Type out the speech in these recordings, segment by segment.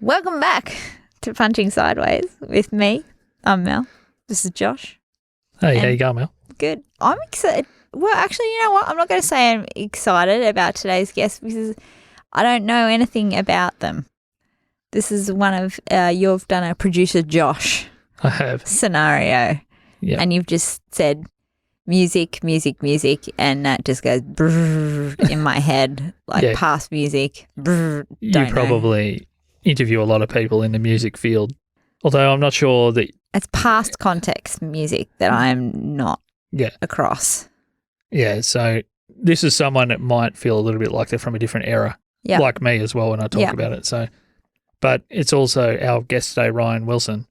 Welcome back to Punching Sideways with me. I'm Mel. This is Josh. Hey, how you going, Mel? Good. I'm excited. Well, actually, you know what? I'm not going to say I'm excited about today's guest because I don't know anything about them. This is one of, you've done a producer Josh I have. scenario. Yeah. And you've just said music, and that just goes brrr in my head, like past music. Brrr, you probably interview a lot of people in the music field, although I'm not sure that... It's past context music that I'm not across. Yeah, so this is someone that might feel a little bit like they're from a different era, like me as well when I talk about it. So, but it's also our guest today, Ryan Wilson,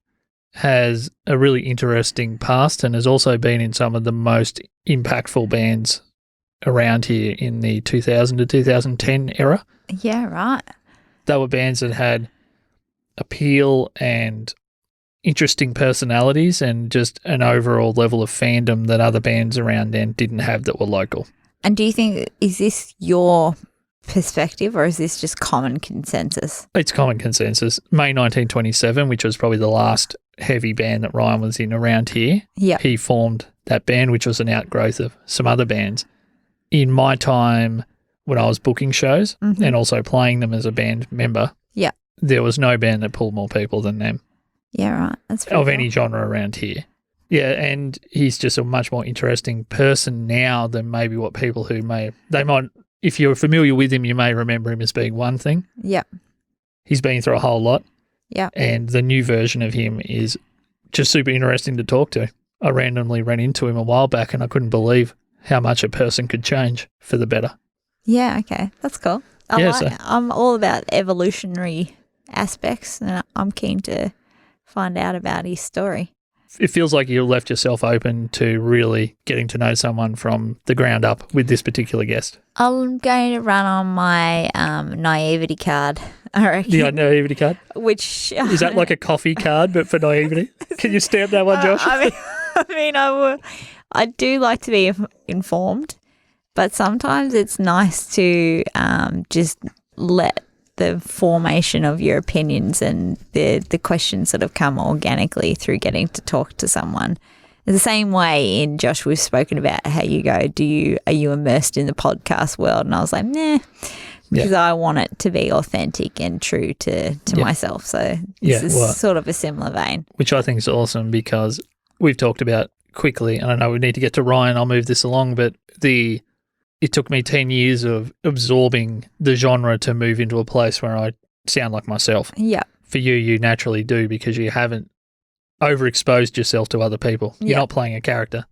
has a really interesting past and has also been in some of the most impactful bands around here in the 2000 to 2010 era. Yeah, right. They were bands that had appeal and interesting personalities and just an overall level of fandom that other bands around then didn't have that were local. And do you think, is this your perspective or is this just common consensus? It's common consensus. May 1927, which was probably the last heavy band that Ryan was in around here. Yeah. He formed that band, which was an outgrowth of some other bands. In my time when I was booking shows and also playing them as a band member, there was no band that pulled more people than them. Yeah, right. That's of any genre around here. Yeah, and he's just a much more interesting person now than maybe what people who might, if you're familiar with him, you may remember him as being one thing. Yeah. He's been through a whole lot. Yeah. And the new version of him is just super interesting to talk to. I randomly ran into him a while back and I couldn't believe how much a person could change for the better. Yeah, okay. That's cool. I'm all about evolutionary aspects and I'm keen to find out about his story. It feels like you left yourself open to really getting to know someone from the ground up with this particular guest. I'm going to run on my naivety card, I reckon. The naivety card? Which is that like a coffee card but for naivety? Can you stamp that one, Josh? I do like to be informed, but sometimes it's nice to just let the formation of your opinions and the questions sort of come organically through getting to talk to someone. The same way in Josh, we've spoken about how you go, are you immersed in the podcast world? And I was like, nah, because I want it to be authentic and true to myself. So this is sort of a similar vein. Which I think is awesome because we've talked about quickly, and I know we need to get to Ryan, I'll move this along, but it took me 10 years of absorbing the genre to move into a place where I sound like myself. Yeah. For you naturally do because you haven't overexposed yourself to other people. You're not playing a character.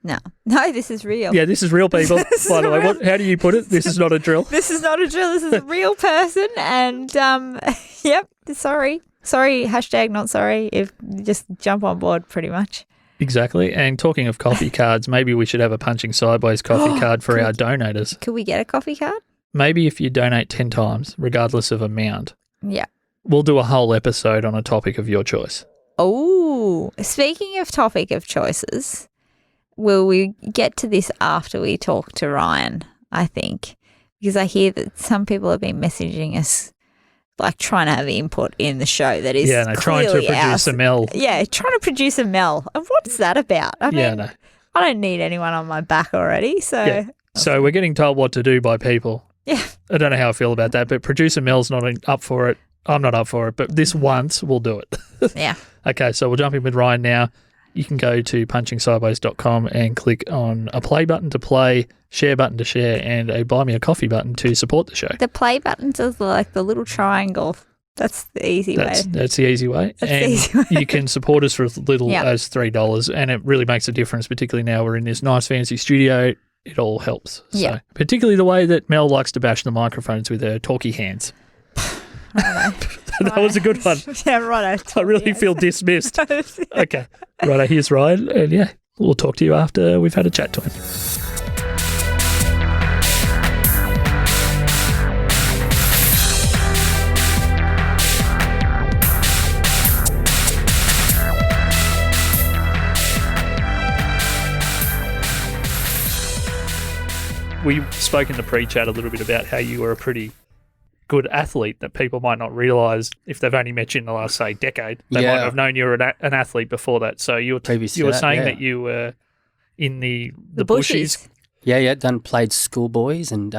No, this is real. Yeah, this is real people. By the way, how do you put it? This is not a drill. This is not a drill. This is a real person. And, sorry, hashtag not sorry. If just jump on board pretty much. Exactly. And talking of coffee cards, maybe we should have a Punching Sideways coffee card for our donators. Could we get a coffee card? Maybe if you donate 10 times, regardless of amount. Yeah. We'll do a whole episode on a topic of your choice. Oh, speaking of topic of choices, will we get to this after we talk to Ryan, I think? Because I hear that some people have been messaging us like trying to have input in the show that is trying to produce a Mel. Yeah, trying to produce a Mel. And what's that about? I mean, I don't need anyone on my back already. So So we're getting told what to do by people. Yeah. I don't know how I feel about that, but producer Mel's not up for it. I'm not up for it, but this once we'll do it. Yeah. Okay, so we'll jump in with Ryan now. You can go to punchingsideways.com and click on a play button to play, share button to share, and a buy me a coffee button to support the show. The play buttons is like the little triangle. That's the easy way. That's the easy way. You can support us for as little as $3, and it really makes a difference, particularly now we're in this nice fancy studio. It all helps. So, particularly the way that Mel likes to bash the microphones with her talky hands. That was a good one. Yeah, righto. I really feel dismissed. Okay. Righto, here's Ryan. And we'll talk to you after we've had a chat to him. We spoke in the pre-chat a little bit about how you were a pretty good athlete that people might not realise if they've only met you in the last, say, decade. They might have known you were an athlete before that. So you were saying that you were in the bushies. Yeah. Played schoolboys and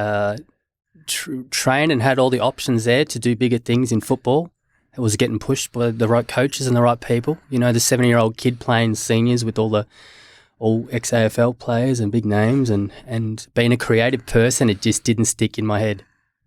trained and had all the options there to do bigger things in football. It was getting pushed by the right coaches and the right people. You know, the 7-year-old kid playing seniors with all ex-AFL players and big names, and being a creative person, it just didn't stick in my head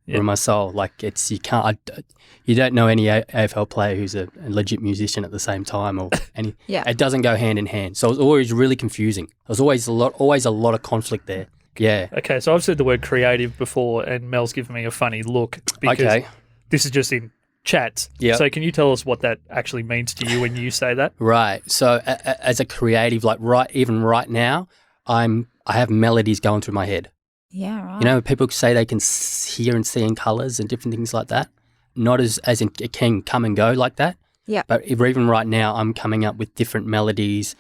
or in my soul. Like you don't know any AFL player who's a legit musician at the same time, or any. It doesn't go hand in hand. So it was always really confusing. There was always a lot of conflict there. Yeah. Okay, so I've said the word creative before, and Mel's given me a funny look because this is just in chats. Yeah. So can you tell us what that actually means to you when you say that? Right. So as a creative, like even right now, I have melodies going through my head. Yeah, right. You know, people say they can hear and see in colours and different things like that. Not as in it can come and go like that. Yeah. But even right now, I'm coming up with different melodies,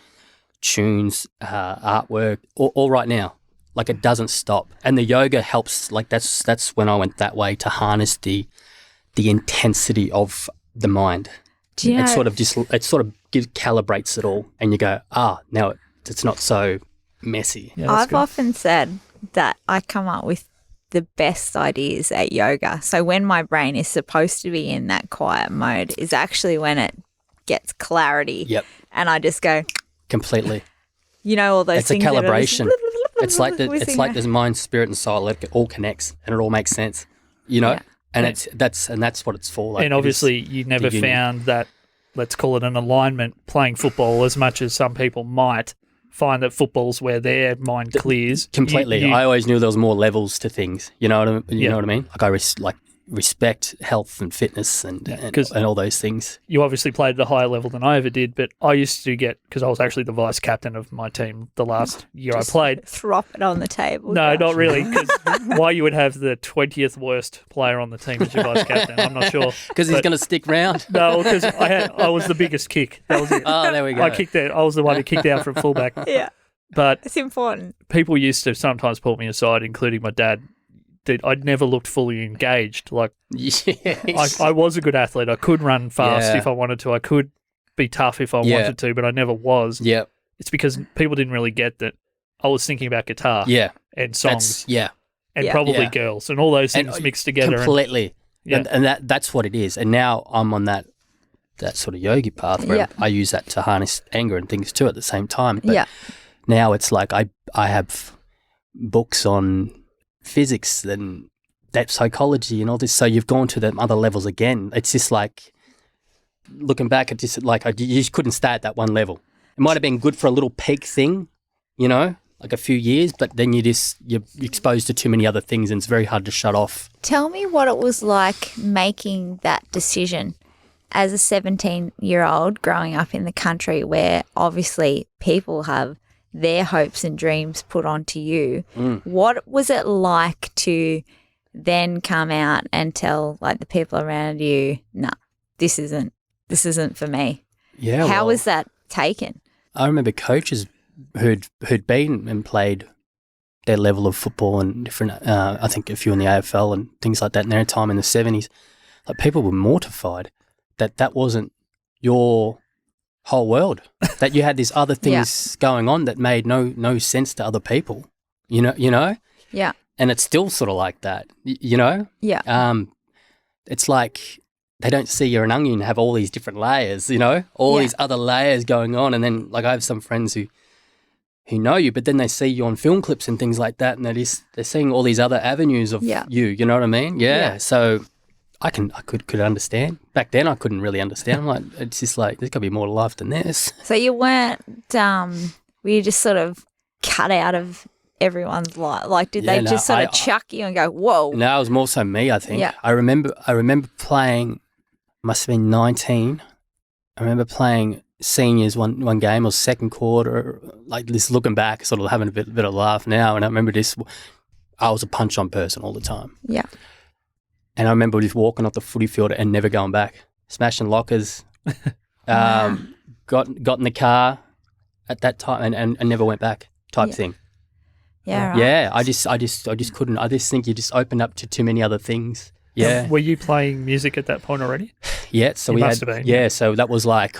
tunes, artwork, all right now. Like it doesn't stop. And the yoga helps. Like that's when I went that way, to harness the intensity of the mind. Do you know, it sort of calibrates it all, and you go, now it's not so messy. Yeah, I've often said that I come up with the best ideas at yoga. So when my brain is supposed to be in that quiet mode is actually when it gets clarity. Yep. And I just go completely. You know, all those things. It's a calibration. It's like there's there's mind, spirit, and soul. It all connects, and it all makes sense. You know. Yeah. And that's what it's for. Like, and obviously you never found that, let's call it an alignment, playing football as much as some people might find that football's where their mind clears. Completely. I always knew there was more levels to things. You know what I mean? Like I respect health and fitness and all those things. You obviously played at a higher level than I ever did, but I used to get, because I was actually the vice captain of my team the last year I played. Throp it on the table. No, not really, because why you would have the 20th worst player on the team as your vice captain, I'm not sure. Because he's going to stick round. No, because I was the biggest kick. That was it. Oh, there we go. I was the one who kicked out from fullback. Yeah. But it's important. People used to sometimes pull me aside, including my dad. I'd never looked fully engaged. Like, yes. I was a good athlete. I could run fast if I wanted to. I could be tough if I wanted to, but I never was. Yeah. It's because people didn't really get that I was thinking about guitar and songs and probably girls and all those things mixed together. Completely. And that's what it is. And now I'm on that sort of yogi path where I use that to harness anger and things too at the same time. But now it's like I have books on physics and that psychology and all this. So you've gone to the other levels again. It's just like looking back at just like you just couldn't stay at that one level. It might have been good for a little peak thing, you know, like a few years, but then you're exposed to too many other things and it's very hard to shut off. Tell me what it was like making that decision as a 17-year-old growing up in the country where obviously people have their hopes and dreams put onto you. What was it like to then come out and tell like the people around you, nah, this isn't for me? Yeah. How was that taken? I remember coaches who'd been and played their level of football and different, I think a few in the AFL and things like that in their time in the 70s. Like people were mortified that wasn't your whole world, that you had these other things going on that made no sense to other people, you know? Yeah. And it's still sort of like that, you know? Yeah. It's like they don't see you're an onion, have all these different layers, you know? All these other layers going on. And then like I have some friends who know you, but then they see you on film clips and things like that and they're seeing all these other avenues of you know what I mean? Yeah. So I could understand. Back then I couldn't really understand. I'm like, it's just like, there's got to be more to life than this. So you weren't, were you just sort of cut out of everyone's life? Like, did they just sort of chuck you and go, whoa? No, it was more so me, I think. Yeah. I remember playing, must have been 19. I remember playing seniors one game or second quarter, like this looking back, sort of having a bit of a laugh now. And I remember I was a punch-on person all the time. Yeah. And I remember just walking off the footy field and never going back, smashing lockers, got in the car at that time and never went back type thing. Yeah, right. Yeah, I just couldn't. I just think you just opened up to too many other things Yeah. Were you playing music at that point already? Yeah. So You we must had, have been, yeah. So that was like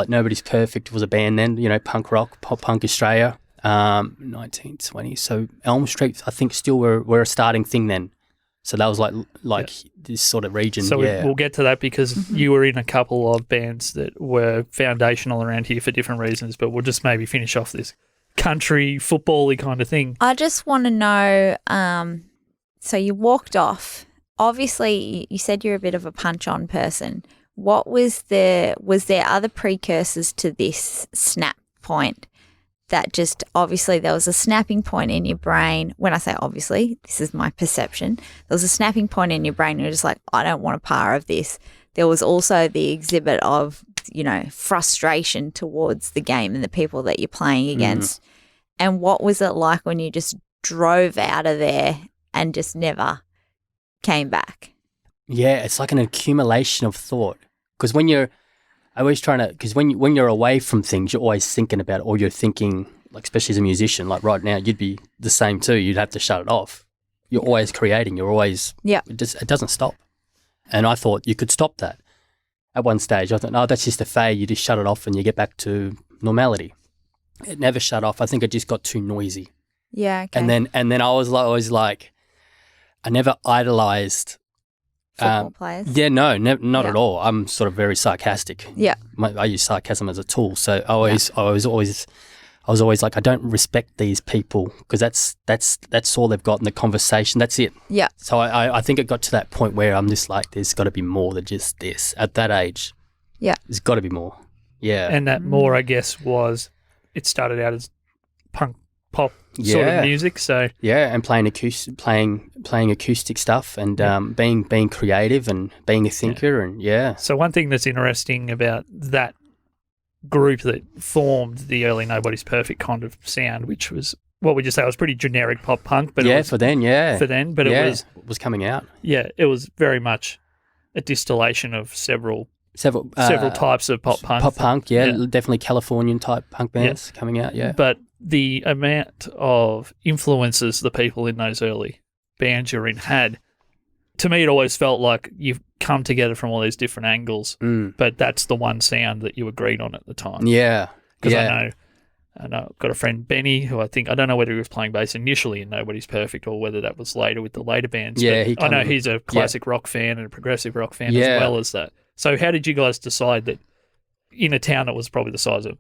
Nobody's Perfect was a band then, punk rock, pop punk Australia, 1920. So Elm Street, I think still were a starting thing then. So that was like this sort of region. So we'll get to that because you were in a couple of bands that were foundational around here for different reasons, but we'll just maybe finish off this country, football-y kind of thing. I just want to know, so you walked off. Obviously, you said you're a bit of a punch-on person. What was there other precursors to this snap point that just obviously there was a snapping point in your brain? When I say obviously, this is my perception. There was a snapping point in your brain and you're just like, I don't want a part of this. There was also the exhibit of, frustration towards the game and the people that you're playing against. And what was it like when you just drove out of there and just never came back? Yeah, it's like an accumulation of thought. Because when you're away from things, you're always thinking about it, or you're thinking, like, especially as a musician, like right now, you'd be the same too. You'd have to shut it off. You're always creating. You're always, it doesn't stop. And I thought you could stop that. At one stage, I thought, no, that's just a phase. You just shut it off and you get back to normality. It never shut off. I think it just got too noisy. Yeah. Okay. And then I was always like, I never idolized football players. Yeah, no, not at all. I'm sort of very sarcastic. Yeah. I use sarcasm as a tool. So I was always like, I don't respect these people because that's all they've got in the conversation. That's it. Yeah. So I think it got to that point where I'm just like, there's got to be more than just this. At that age, yeah, there's got to be more. Yeah. And that more, I guess, was it started out as punk pop sort of music. So yeah, and playing acoustic stuff and being creative and being a thinker and So one thing that's interesting about that group that formed the early Nobody's Perfect kind of sound, which was, what would you say, it was pretty generic pop punk, but for then, but it was coming out. Yeah, it was very much a distillation of several types of pop punk. Pop punk, definitely Californian type punk bands coming out, But the amount of influences the people in those early bands you're in had, to me, it always felt like you've come together from all these different angles, but that's the one sound that you agreed on at the time. Yeah. Because I know I've got a friend, Benny, who I don't know whether he was playing bass initially in Nobody's Perfect or whether that was later with the later bands. Yeah, I know he's a classic rock fan and a progressive rock fan as well as that. So how did you guys decide that in a town that was probably the size of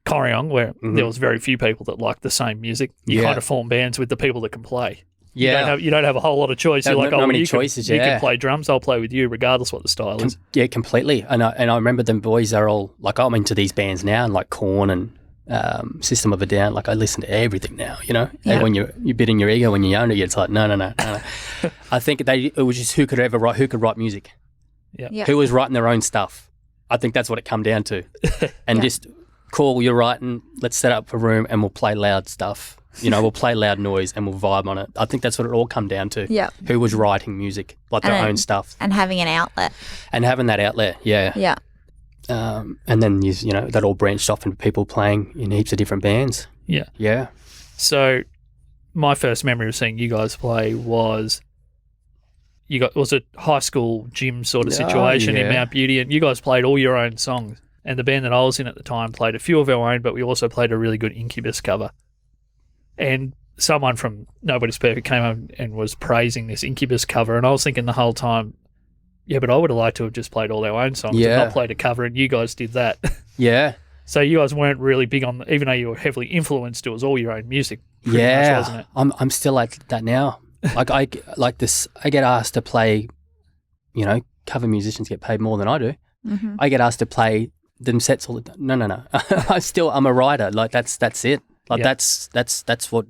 Corryong, where there was very few people that liked the same music, you kind of form bands with the people that can play? Yeah. You don't have a whole lot of choice. You're like, not many choices, you can play drums, I'll play with you regardless what the style is. Yeah, completely. And I remember them boys are all, like, I'm into these bands now, and like Korn and System of a Down. Like, I listen to everything now, Yeah. And when you're biting your ego when you're younger, it's like, no. I think it was just who could write music. Yeah. Who was writing their own stuff. I think that's what it come down to. And just, cool, you're writing, let's set up a room and we'll play loud stuff. We'll play loud noise and we'll vibe on it. I think that's what it all come down to. Yeah. Who was writing music, like their own stuff. And having an outlet. And having that outlet, yeah. Yeah. And then, that all branched off into people playing in heaps of different bands. Yeah. Yeah. So my first memory of seeing you guys play was a high school gym sort of situation in Mount Beauty, and you guys played all your own songs. And the band that I was in at the time played a few of our own, but we also played a really good Incubus cover. And someone from Nobody's Perfect came up and was praising this Incubus cover, and I was thinking the whole time, yeah, but I would have liked to have just played all our own songs and not played a cover, and you guys did that. Yeah. So you guys weren't really big on, even though you were heavily influenced, it was all your own music. Much, wasn't it? I'm still like that now. Like I get asked to play, cover musicians get paid more than I do. Mm-hmm. I get asked to play them sets all the time. No. I'm a writer. Like that's it. Like that's what,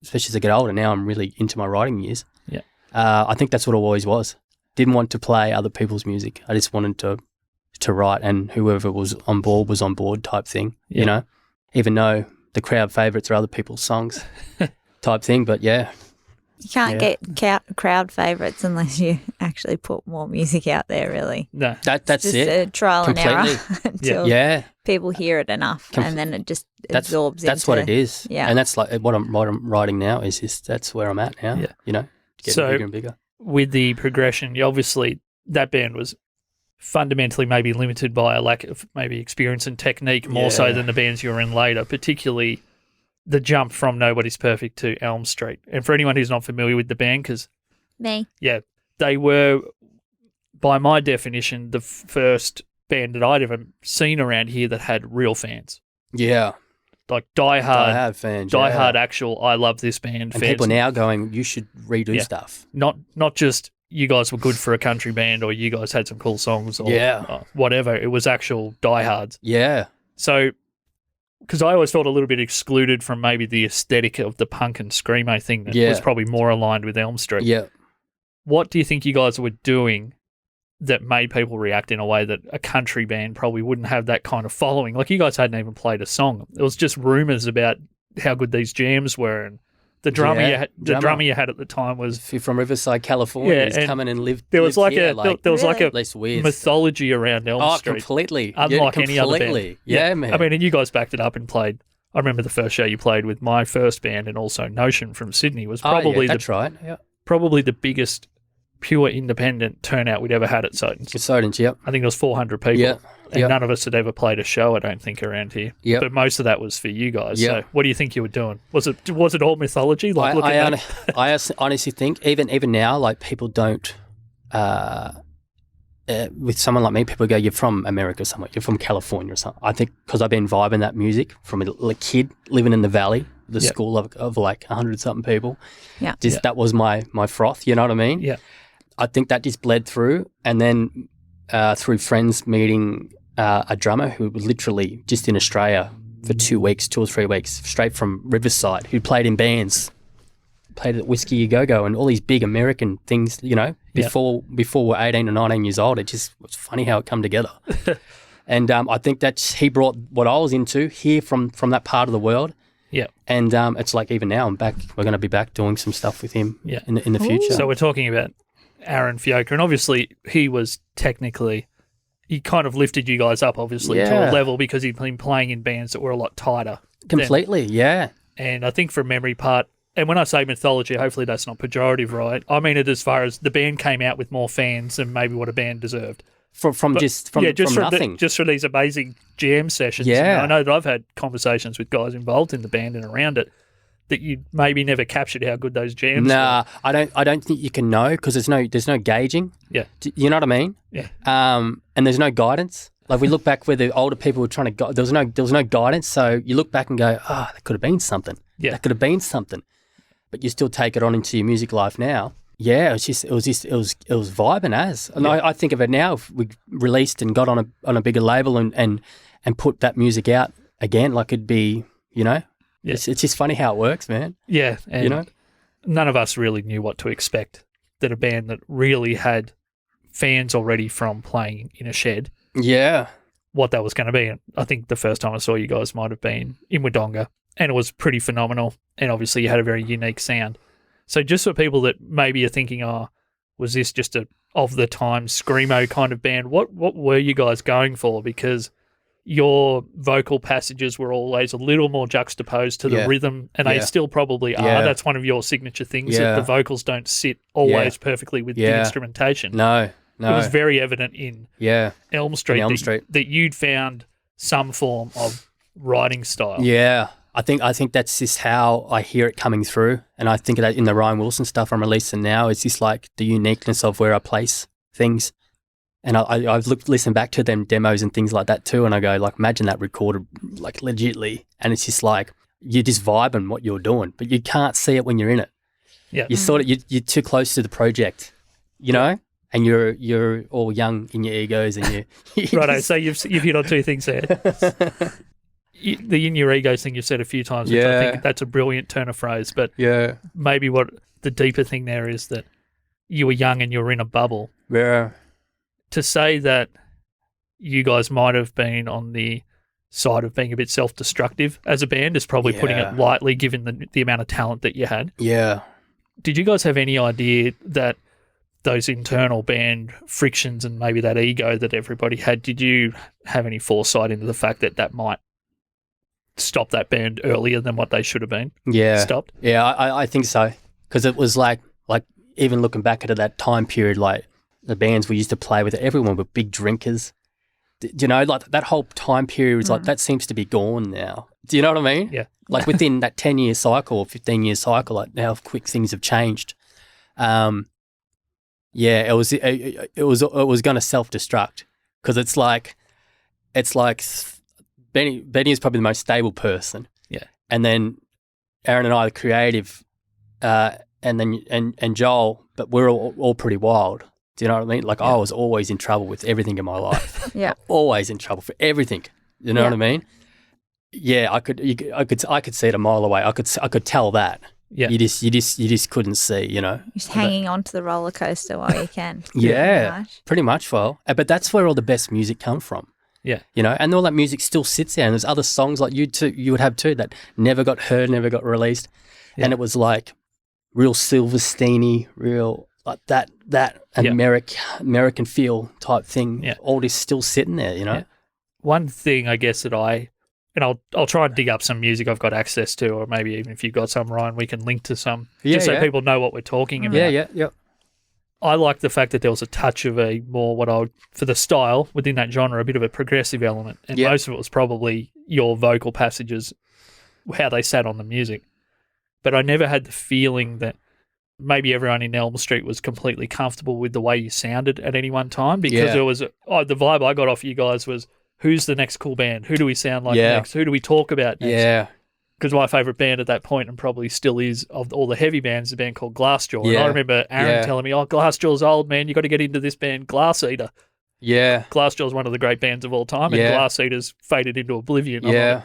especially as I get older now, I'm really into my writing years. Yeah. I think that's what it always was. Didn't want to play other people's music. I just wanted to write, and whoever was on board type thing, even though the crowd favourites are other people's songs type thing. But yeah. You can't get crowd favourites unless you actually put more music out there, really. No. That's it's just it. a trial Completely. and error until people hear it enough, and then it just absorbs That's what it is. Yeah. And that's like what I'm writing now is just, that's where I'm at now, getting bigger and bigger. with the progression, obviously that band was fundamentally maybe limited by a lack of maybe experience and technique more so than the bands you were in later, particularly the jump from Nobody's Perfect to Elm Street. And for anyone who's not familiar with the band, because they were, by my definition, the first band that I'd ever seen around here that had real fans. Yeah. Like diehard fans. Diehard actual, I love this band and fans. People now going, you should redo stuff. Not just you guys were good for a country band or you guys had some cool songs or whatever. It was actual diehards. Yeah. So, because I always felt a little bit excluded from maybe the aesthetic of the punk and screamo thing that was probably more aligned with Elm Street. Yeah. What do you think you guys were doing that made people react in a way that a country band probably wouldn't have that kind of following? Like, you guys hadn't even played a song. It was just rumours about how good these jams were, and the drummer you had at the time was from Riverside, California. He's coming and lived. There was like here, a weird mythology around Elm Street. Completely, unlike any other band. Yeah, man. I mean, and you guys backed it up and played. I remember the first show you played with my first band and also Notion from Sydney was probably probably the biggest pure independent turnout we'd ever had at Soden's. Soden's, yep. I think there was 400 people. And none of us had ever played a show, I don't think, around here. Yep. But most of that was for you guys. So what do you think you were doing? Was it all mythology? Like, I honestly think, even now, like, people don't, with someone like me, people go, you're from America or somewhere, you're from California or something. I think because I've been vibing that music from a kid living in the valley, the school of like 100-something people. Yeah. That was my froth, you know what I mean? Yeah. I think that just bled through, and then through friends meeting a drummer who was literally just in Australia for 2 or 3 weeks, straight from Riverside, who played in bands, played at Whiskey A Go Go and all these big American things, you know, before we're 18 or 19 years old. It just was funny how it come together. And I think that he brought what I was into here from that part of the world. Yeah. And it's like even now I'm back, we're going to be back doing some stuff with him in the future. So we're talking about Aaron Fiocca, and obviously he kind of lifted you guys up, obviously, to a level because he'd been playing in bands that were a lot tighter. Completely, yeah. And I think from memory part, and when I say mythology, hopefully that's not pejorative, right? I mean it as far as the band came out with more fans than maybe what a band deserved. From nothing. Just for these amazing jam sessions. Yeah. And I know that I've had conversations with guys involved in the band and around it that you maybe never captured how good those jams were. I don't think you can know because there's no gauging. Yeah. You know what I mean? Yeah. And there's no guidance. Like we look back where the older people were trying to there was no guidance. So you look back and go, that could have been something. Yeah. That could have been something. But you still take it on into your music life now. Yeah, it was vibing as. And I think of it now, if we released and got on a bigger label and put that music out again, like it'd be, you know, it's just funny how it works, man. Yeah. And you know, none of us really knew what to expect, that a band that really had fans already from playing in a shed. Yeah. What that was going to be. And I think the first time I saw you guys might have been in Wodonga, and it was pretty phenomenal. And obviously you had a very unique sound. So just for people that maybe are thinking, was this just a of-the-time screamo kind of band, what were you guys going for? Because your vocal passages were always a little more juxtaposed to the rhythm, and they still probably are. Yeah. That's one of your signature things, that the vocals don't sit always perfectly with the instrumentation. No. It was very evident in Elm Street, that you'd found some form of writing style. Yeah. I think that's just how I hear it coming through, and I think that in the Ryan Wilson stuff I'm releasing now, it's just like the uniqueness of where I place things, and I've listened back to them demos and things like that too, and I go like, imagine that recorded like legitly, and it's just like you're just vibing what you're doing, but you can't see it when you're in it. Yeah, you're too close to the project, you know. And you're all young in your egos, and you righto. So you've hit on two things there. The in your egos thing you've said a few times, which I think that's a brilliant turn of phrase. But maybe what the deeper thing there is that you were young and you were in a bubble. Yeah. To say that you guys might have been on the side of being a bit self-destructive as a band is probably putting it lightly, given the amount of talent that you had. Yeah. Did you guys have any idea that those internal band frictions and maybe that ego that everybody had, did you have any foresight into the fact that might stop that band earlier than what they should have been stopped? Yeah, I think so. Because it was like even looking back at that time period, like the bands we used to play with, everyone were big drinkers. You know, like that whole time period is like, that seems to be gone now. Do you know what I mean? Yeah. Like within that 10-year cycle or 15-year cycle, like how quick things have changed. It was going to self-destruct because it's like Benny is probably the most stable person. Yeah. And then Aaron and I are creative, and then Joel, but we're all pretty wild. Do you know what I mean? Like I was always in trouble with everything in my life. Yeah. Always in trouble for everything. You know what I mean? Yeah, I could see it a mile away. I could tell that. Yeah. You just couldn't see, you know. Just hanging on to the roller coaster while you can. Yeah. Pretty much, well. But that's where all the best music comes from. Yeah. You know, and all that music still sits there, and there's other songs like you would have too that never got heard, never got released. Yeah. And it was like real Silversteiny, real like that American feel type thing. Yeah. All this still sitting there, you know. Yeah. One thing I guess that I'll try and dig up some music I've got access to, or maybe even if you've got some, Ryan, we can link to some just so people know what we're talking about. Yeah. I like the fact that there was a touch of a more for the style within that genre, a bit of a progressive element, and most of it was probably your vocal passages, how they sat on the music. But I never had the feeling that maybe everyone in Elm Street was completely comfortable with the way you sounded at any one time, because there was the vibe I got off you guys was, who's the next cool band? Who do we sound like next? Who do we talk about next? Yeah. Because my favourite band at that point, and probably still is, of all the heavy bands, is a band called Glassjaw. Yeah. And I remember Aaron telling me, Glassjaw's old, man. You got to get into this band, Glass Eater. Yeah. Glassjaw's one of the great bands of all time, and Glass Eater's faded into oblivion. Yeah.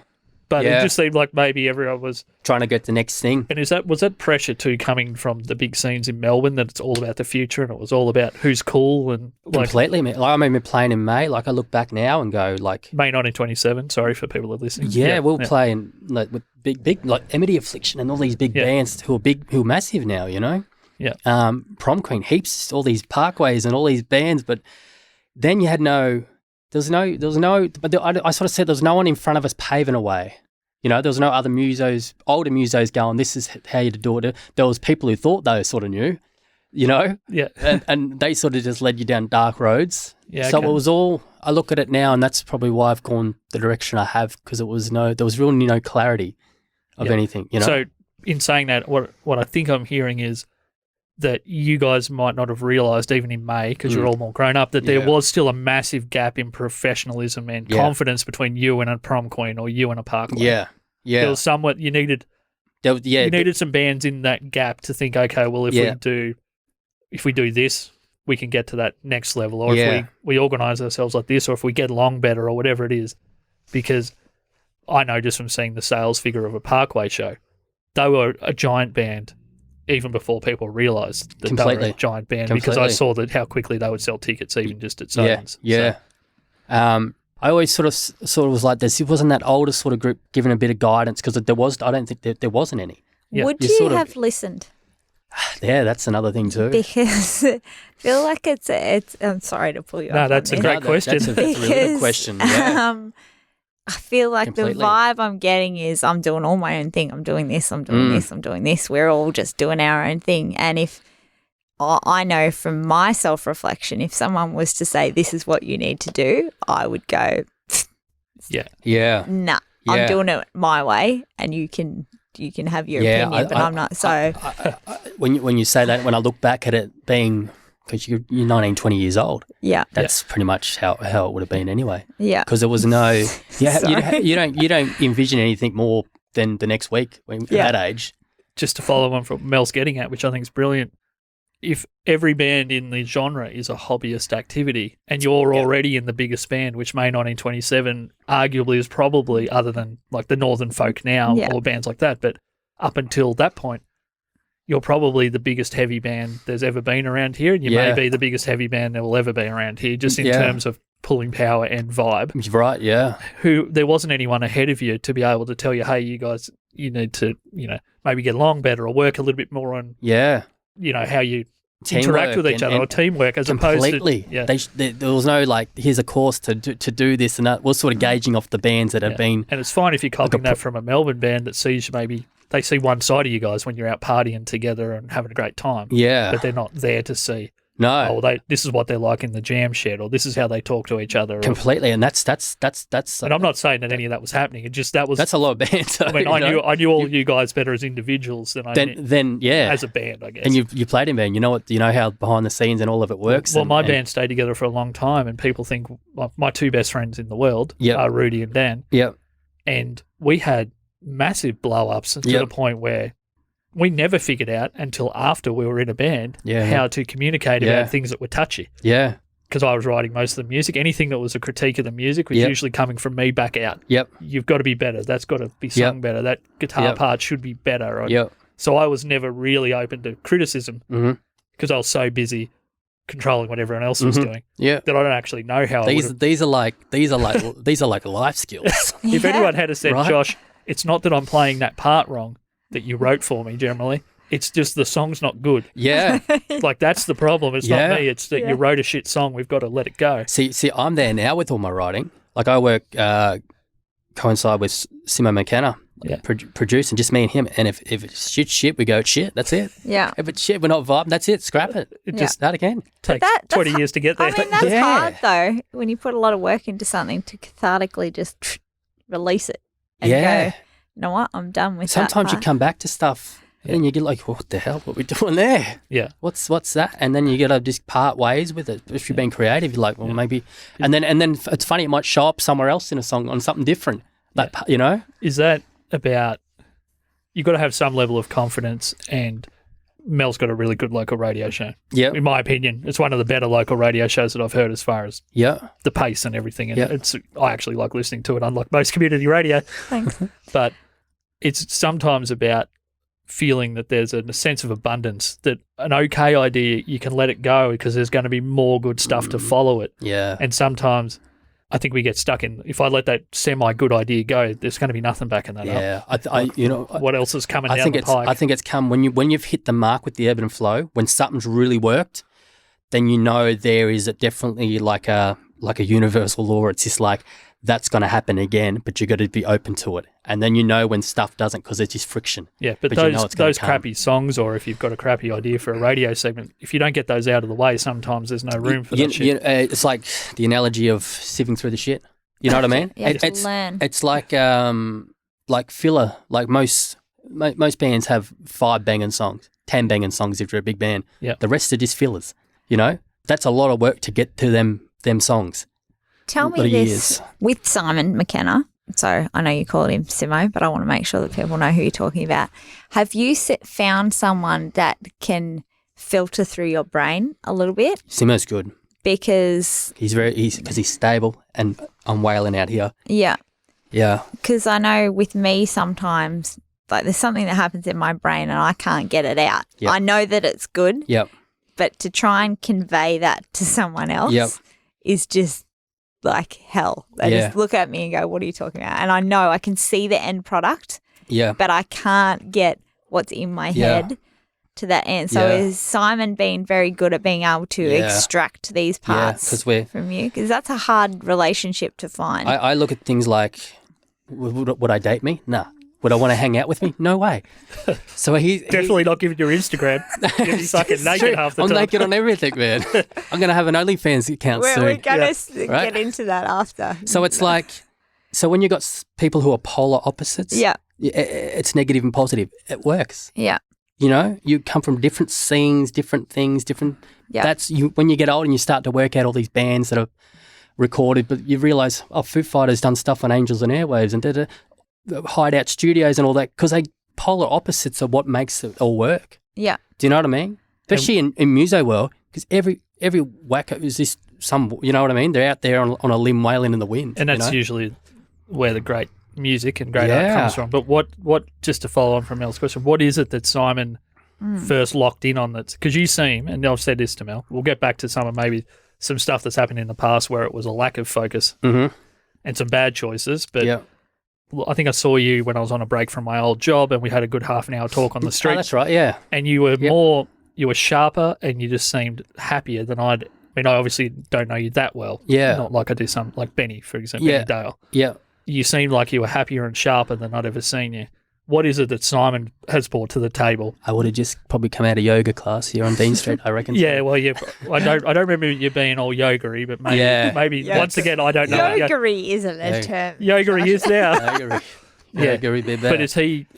But it just seemed like maybe everyone was trying to get the next thing. And was that pressure too coming from the big scenes in Melbourne, that it's all about the future and it was all about who's cool and completely? Like, I remember playing in May. Like I look back now and go like May 1927. Sorry for people that are listening. Yeah, we'll play in like with big like Amity Affliction and all these big bands who are massive now. You know. Yeah. Prom Queen, heaps, all these Parkways and all these bands, but then you had no. There was no. But I sort of said there was no one in front of us paving a way. You know, there was no other older musos going, this is how you do it. There was people who thought they sort of knew, you know? Yeah. and they sort of just led you down dark roads. Yeah. So it was all, I look at it now, and that's probably why I've gone the direction I have, because there was really no clarity of anything, you know? So in saying that, what I think I'm hearing is that you guys might not have realised, even in May, because you're all more grown up, that there was still a massive gap in professionalism and confidence between you and a Prom Queen or you and a Parkway. Yeah. There was somewhat, you needed some bands in that gap to think, okay, well, if we do this, we can get to that next level, or if we organise ourselves like this, or if we get along better, or whatever it is. Because I know just from seeing the sales figure of a Parkway show, they were a giant band even before people realised that they were a giant band, because I saw that how quickly they would sell tickets even just at Sotheby's. Yeah. So. I always sort of was like this. It wasn't that older sort of group giving a bit of guidance, because I don't think there wasn't any. Yeah. Would you have listened? Yeah, that's another thing too. Because I feel like it's. I'm sorry to pull you. No, that's a great question. That's a really good question. Yeah. I feel like the vibe I'm getting is I'm doing all my own thing. I'm doing this, I'm doing this, I'm doing this. We're all just doing our own thing. And if I know from my self-reflection, if someone was to say, this is what you need to do, I would go, nah, I'm doing it my way, and you can have your opinion, but I'm not. So when you say that, when I look back at it being, because you're 19, 20 years old. Yeah. That's pretty much how it would have been anyway. Yeah. Because there was no, you don't envision anything more than the next week at that age. Just to follow on from Mel's getting at, which I think is brilliant, if every band in the genre is a hobbyist activity and you're already in the biggest band, which May 1927 arguably is probably, other than like the Northern Folk now or bands like that, but up until that point, you're probably the biggest heavy band there's ever been around here, and you may be the biggest heavy band there will ever be around here, just in terms of pulling power and vibe. Right, yeah. There wasn't anyone ahead of you to be able to tell you, hey, you guys, you need to, maybe get along better or work a little bit more on, how you interact with each other, or teamwork, as opposed to... there was no, like, here's a course to do this and that. We're sort of gauging off the bands that have been... And it's fine if you're copying that from a Melbourne band that sees maybe they see one side of you guys when you're out partying together and having a great time. Yeah. But they're not there to see, No. this is what they're like in the jam shed, or this is how they talk to each other. Completely. And that's. And I'm not saying that any of that was happening. It just That's a lot of banter. I mean, I knew all you guys better as individuals than I did as a band, I guess. And you played in band. You know how behind the scenes and all of it works. Well, my band stayed together for a long time, and people think my two best friends in the world are Rudy and Dan. Yep. And we had massive blow-ups to the point where we never figured out until after we were in a band how to communicate about things that were touchy. Yeah. Because I was writing most of the music. Anything that was a critique of the music was usually coming from me back out. Yep. You've got to be better. That's got to be sung better. That guitar part should be better. So I was never really open to criticism because I was so busy controlling what everyone else was doing that I don't actually know how these are like life skills. If anyone had said, Josh, it's not that I'm playing that part wrong that you wrote for me generally. It's just the song's not good. Yeah. Like, that's the problem. It's not me. It's that you wrote a shit song. We've got to let it go. See, I'm there now with all my writing. Like, I work coincide with McKenna, producing, just me and him. And if it's shit, we go shit. That's it. Yeah. If it's shit, we're not vibing. That's it. Scrap it. Just start again. Takes 20 years to get there. I mean, that's hard, though, when you put a lot of work into something to cathartically just release it and go, you know what, I'm done with Sometimes that you come back to stuff and you get like, what the hell? What are we doing there? Yeah. What's that? And then you got to just part ways with it. If you're being creative, you're like, well, maybe. And then it's funny, it might show up somewhere else in a song on something different. Like, you know? Is that about, you've got to have some level of confidence, and Mel's got a really good local radio show. Yeah. In my opinion, it's one of the better local radio shows that I've heard as far as the pace and everything. And I actually like listening to it, unlike most community radio. Thanks. But it's sometimes about feeling that there's a sense of abundance, that an okay idea, you can let it go because there's going to be more good stuff to follow it. Yeah. And sometimes I think we get stuck in, if I let that semi-good idea go, there's going to be nothing backing that up. What else is coming down the pike? I think it's come when you've hit the mark with the ebb and flow, when something's really worked, then you know there is definitely like a universal law. It's just like, that's going to happen again, but you got to be open to it. And then you know when stuff doesn't, because it's just friction. Yeah, but those crappy songs, or if you've got a crappy idea for a radio segment, if you don't get those out of the way, sometimes there's no room for that shit. It's like the analogy of sieving through the shit. You know what I mean? Learn. It's like filler. Like most bands have 5 banging songs, 10 banging songs if you're a big band. Yeah. The rest are just fillers. You know, that's a lot of work to get to them songs. Tell me this, with Simon McKenna, so I know you call him Simo, but I want to make sure that people know who you're talking about. Have you found someone that can filter through your brain a little bit? Simo's good. Because he's stable, and I'm wailing out here. Yeah. Yeah. Because I know with me sometimes, like, there's something that happens in my brain and I can't get it out. Yep. I know that it's good. Yep. But to try and convey that to someone else is just like hell. They just look at me and go, what are you talking about? And I know I can see the end product, but I can't get what's in my head to that end. So is Simon being very good at being able to extract these parts from you? Because that's a hard relationship to find. I look at things like, would I date me? Nah. Would I want to hang out with me? No way. So he's definitely not giving your Instagram. He's fucking naked half the time. I'm naked on everything, man. I'm going to have an OnlyFans account soon. We're going to get into that after. So it's like, so when you've got people who are polar opposites, it's negative and positive. It works. Yeah. You know, you come from different scenes, different things, different. Yeah. That's you when you get old and you start to work out all these bands that are recorded, but you realise, Foo Fighters done stuff on Angels and Airwaves and the Hideout Studios and all that, because they polar opposites are what makes it all work. Yeah. Do you know what I mean? Especially in muso world, because every wacko is this some, you know what I mean? They're out there on a limb wailing in the wind. And that's usually where the great music and great art comes from. But what just to follow on from Mel's question, what is it that Simon first locked in on? That's because you seem, and I've said this to Mel, we'll get back to maybe some stuff that's happened in the past where it was a lack of focus and some bad choices, but I think I saw you when I was on a break from my old job and we had a good half an hour talk on the street. Oh, that's right, yeah. And you were you were sharper and you just seemed happier than I mean, I obviously don't know you that well. Yeah. Not like I do like Benny, for example, Benny Dale. Yeah. You seemed like you were happier and sharper than I'd ever seen you. what is it that Simon has brought to the table? I would have just probably come out of yoga class here on Dean Street, I reckon. Yeah, well, I don't remember you being all yoga-y, but maybe once again, I don't know. Yoga-y isn't a term. Yoga-y is now. Yoga-y be better. But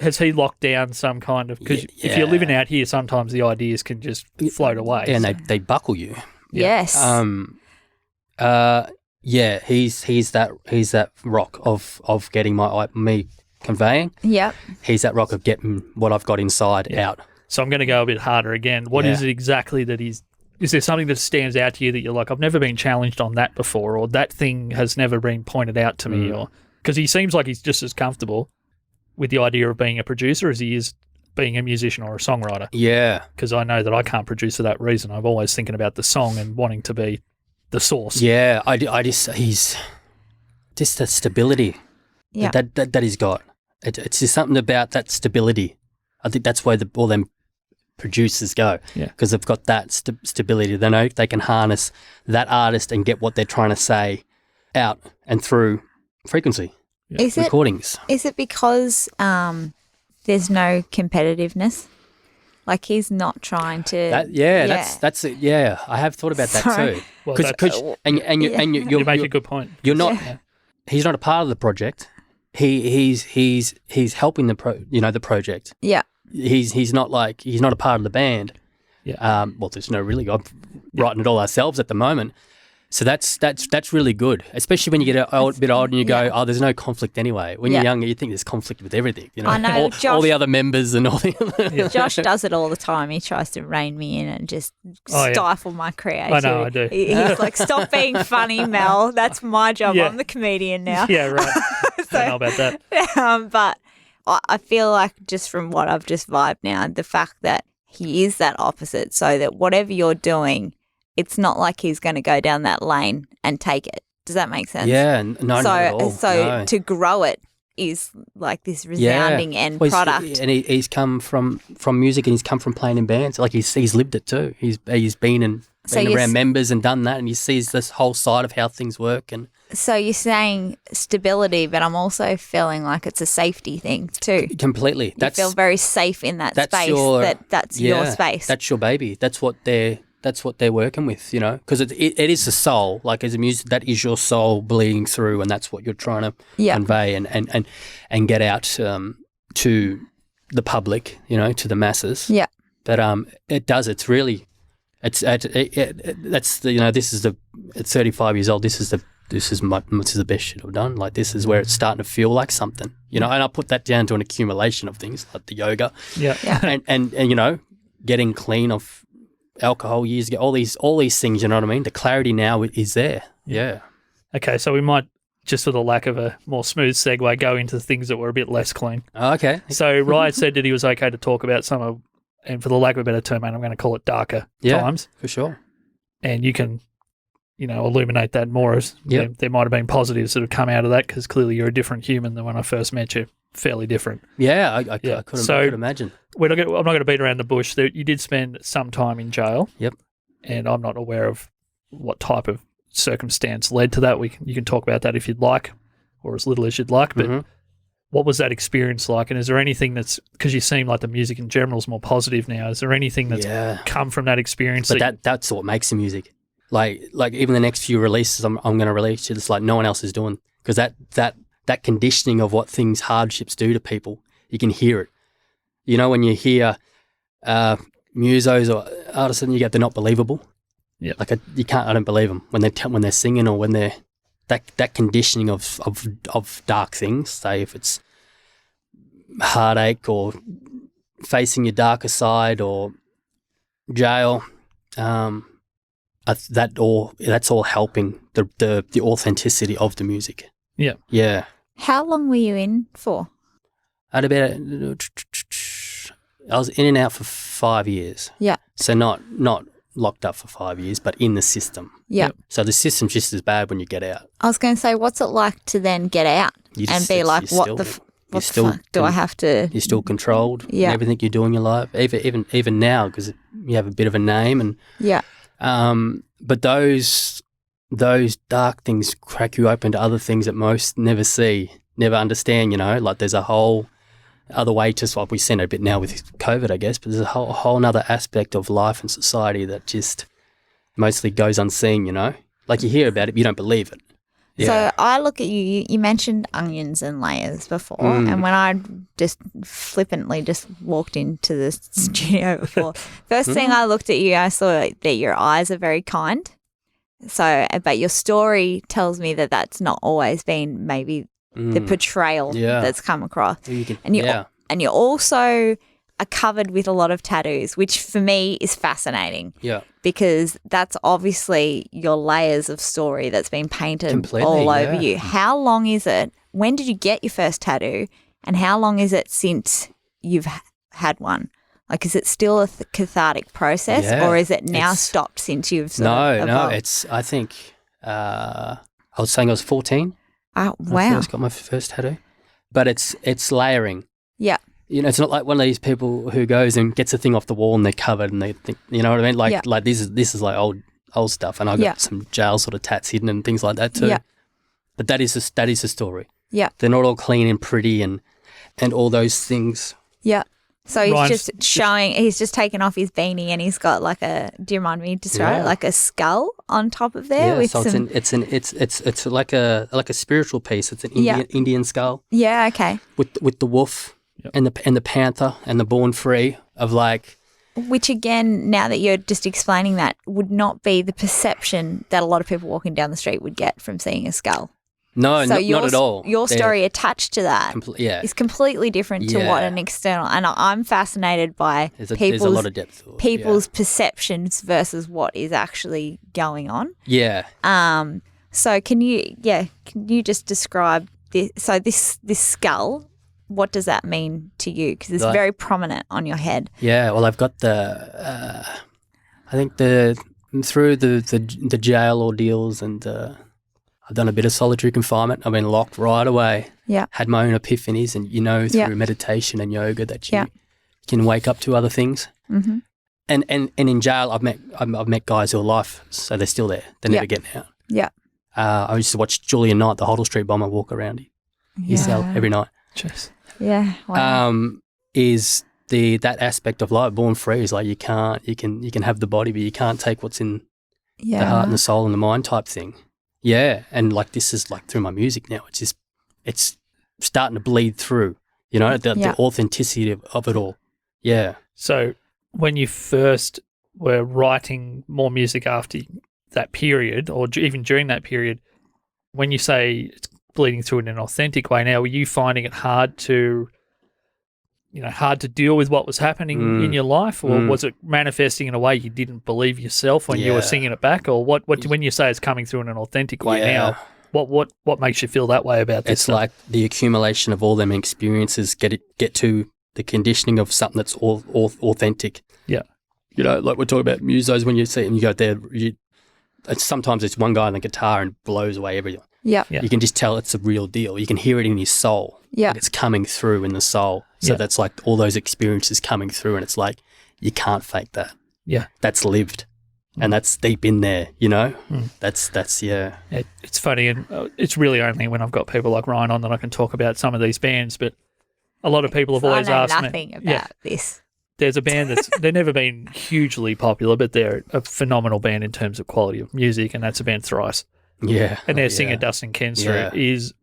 has he locked down some kind of, because if you're living out here, sometimes the ideas can just float away. Yeah, and they buckle you. Yes. He's that rock of getting me conveying. Yep. He's that rock of getting what I've got inside out. So I'm going to go a bit harder again. What is it exactly that is there something that stands out to you that you're like, I've never been challenged on that before, or that thing has never been pointed out to me, or because he seems like he's just as comfortable with the idea of being a producer as he is being a musician or a songwriter. Yeah. Because I know that I can't produce for that reason. I'm always thinking about the song and wanting to be the source. Yeah, he's just the stability that he's got. It's just something about that stability. I think that's where all them producers go, because they've got that stability. They know they can harness that artist and get what they're trying to say out and through frequency recordings. Is it because there's no competitiveness? Like he's not trying to. That's it. Yeah, I have thought about that too. Well, you make a good point. You're not. He's not a part of the project. He's helping the project. Yeah. He's not a part of the band. Yeah. Well, there's no really. I'm writing it all ourselves at the moment. So that's really good, especially when you get a bit older and you go, oh, there's no conflict anyway. When you're younger, you think there's conflict with everything. You know, I know. all the other members and all the. Josh does it all the time. He tries to rein me in and just stifle my creativity. I know, I do. He's like, stop being funny, Mel. That's my job. I'm the comedian now. Yeah, right. So, I don't know about that. But I feel like just from what I've just vibed now, the fact that he is that opposite, so that whatever you're doing, it's not like he's going to go down that lane and take it. Does that make sense? Yeah, not at all. So to grow it is like this resounding end product. And he's come from music, and he's come from playing in bands. Like he's lived it too. He's been around members and done that, and he sees this whole side of how things work. And so you're saying stability, but I'm also feeling like it's a safety thing too. Completely. You feel very safe in that space. That's your space. That's your baby. That's what they're working with, you know, because it is the soul. Like as a music, that is your soul bleeding through, and that's what you're trying to convey and get out to the public, you know, to the masses. Yeah. But it does. It's really, that's the, you know, this is the at 35 years old. This is the best shit I've done. Like this is where it's starting to feel like something, you know. And I put that down to an accumulation of things like the yoga, and you know, getting clean of alcohol years ago, all these things, you know what I mean? The clarity now is there. Yeah. Okay, so we might, just for the lack of a more smooth segue, go into things that were a bit less clean. Oh, okay. So Riot said that he was okay to talk about some of, and for the lack of a better term, I'm going to call it darker times. For sure. And you can, you know, illuminate that more as there might have been positives that have come out of that, because clearly you're a different human than when I first met you. Fairly different. Yeah, I could imagine. I'm not going to beat around the bush. You did spend some time in jail. Yep. And I'm not aware of what type of circumstance led to that. You can talk about that if you'd like, or as little as you'd like. But what was that experience like? And is there anything that's, because you seem like the music in general is more positive now, is there anything that's come from that experience? But that's what makes the music. Like even the next few releases I'm going to release, it's like no one else is doing, because that conditioning of what hardships do to people, you can hear it. You know, when you hear musos or artists, and you go, they're not believable. Yeah, like I don't believe them when they're singing, or when they're that conditioning of dark things. Say if it's heartache or facing your darker side or jail, that's all helping the authenticity of the music. Yeah, yeah. How long were you in for? I was in and out for 5 years. Yeah. So not locked up for 5 years, but in the system. Yeah. So the system's just as bad when you get out. I was going to say, what's it like to then get out and be like, what the fuck do I have to? You're still controlled. Yeah. Everything you do in your life, even now, because you have a bit of a name and. Yeah. But those dark things crack you open to other things that most never see, never understand, you know, like there's a whole other way, just like we seen a bit now with COVID, I guess, but there's a whole other aspect of life and society that just mostly goes unseen, you know? Like you hear about it, but you don't believe it. Yeah. So I look at you mentioned onions and layers before, and when I just flippantly just walked into the studio before, first thing I looked at you, I saw that your eyes are very kind. So, but your story tells me that that's not always been maybe the portrayal that's come across. And you also are covered with a lot of tattoos, which for me is fascinating. Yeah. Because that's obviously your layers of story that's been painted all over you. How long is it? When did you get your first tattoo? And how long is it since you've had one? Like, is it still a cathartic process, or is it now stopped since you've sort of evolved? No, it's, I think, I was saying I was 14. Oh, wow. I first got my first tattoo. But it's layering. Yeah. You know, it's not like one of these people who goes and gets a thing off the wall and they're covered and they think, you know what I mean? Like this is like old stuff, and I got some jail sort of tats hidden and things like that too. Yeah. But that is the story. Yeah. They're not all clean and pretty and all those things. Yeah. So he's just showing, he's just taken off his beanie and he's got like do you mind me describing it? Like a skull on top of there with so some. It's like a spiritual piece. It's an Indian skull. Yeah. Okay. With the wolf. And the panther and the born free of like, which again, now that you're just explaining that, would not be the perception that a lot of people walking down the street would get from seeing a skull. No, not at all. Your story attached to that is completely different to what an external. And I'm fascinated by there's a lot of depth to it, people's perceptions versus what is actually going on. Yeah. So can you just describe this? So this skull. What does that mean to you? Because it's very prominent on your head. Yeah, well, I've got I think through the jail ordeals and I've done a bit of solitary confinement. I've been locked right away. Yeah. Had my own epiphanies and, through meditation and yoga that you can wake up to other things. Mm-hmm. And in jail, I've met guys who are life, so they're still there. They're never getting out. Yeah. I used to watch Julian Knight, the Hoddle Street bomber, walk around his cell every night. Jeez. Yeah. Wow. Is that aspect of life, born free, is like you can have the body, but you can't take what's in the heart and the soul and the mind type thing. Yeah. And like this is like through my music now. It's starting to bleed through, the authenticity of it all. Yeah. So when you first were writing more music after that period, or even during that period, when you say it's bleeding through in an authentic way now, were you finding it hard to deal with what was happening in your life, or was it manifesting in a way you didn't believe yourself when you were singing it back, or what when you say it's coming through in an authentic way now, what makes you feel that way about this It's stuff? like the accumulation of all them experiences get to the conditioning of something that's all authentic. Yeah. Like we're talking about musos, when you see them, you go there, sometimes it's one guy on the guitar and blows away everything. Yeah. You can just tell it's a real deal. You can hear it in his soul. Yeah. Like it's coming through in the soul. So that's like all those experiences coming through, and it's like you can't fake that. Yeah. That's lived. And that's deep in there, That's It's funny, and it's really only when I've got people like Ryan on that I can talk about some of these bands, but a lot of people have always asked me. I know nothing about this. There's a band they've never been hugely popular, but they're a phenomenal band in terms of quality of music, and that's the band Thrice. Yeah. And their singer, Dustin Kensrue, is,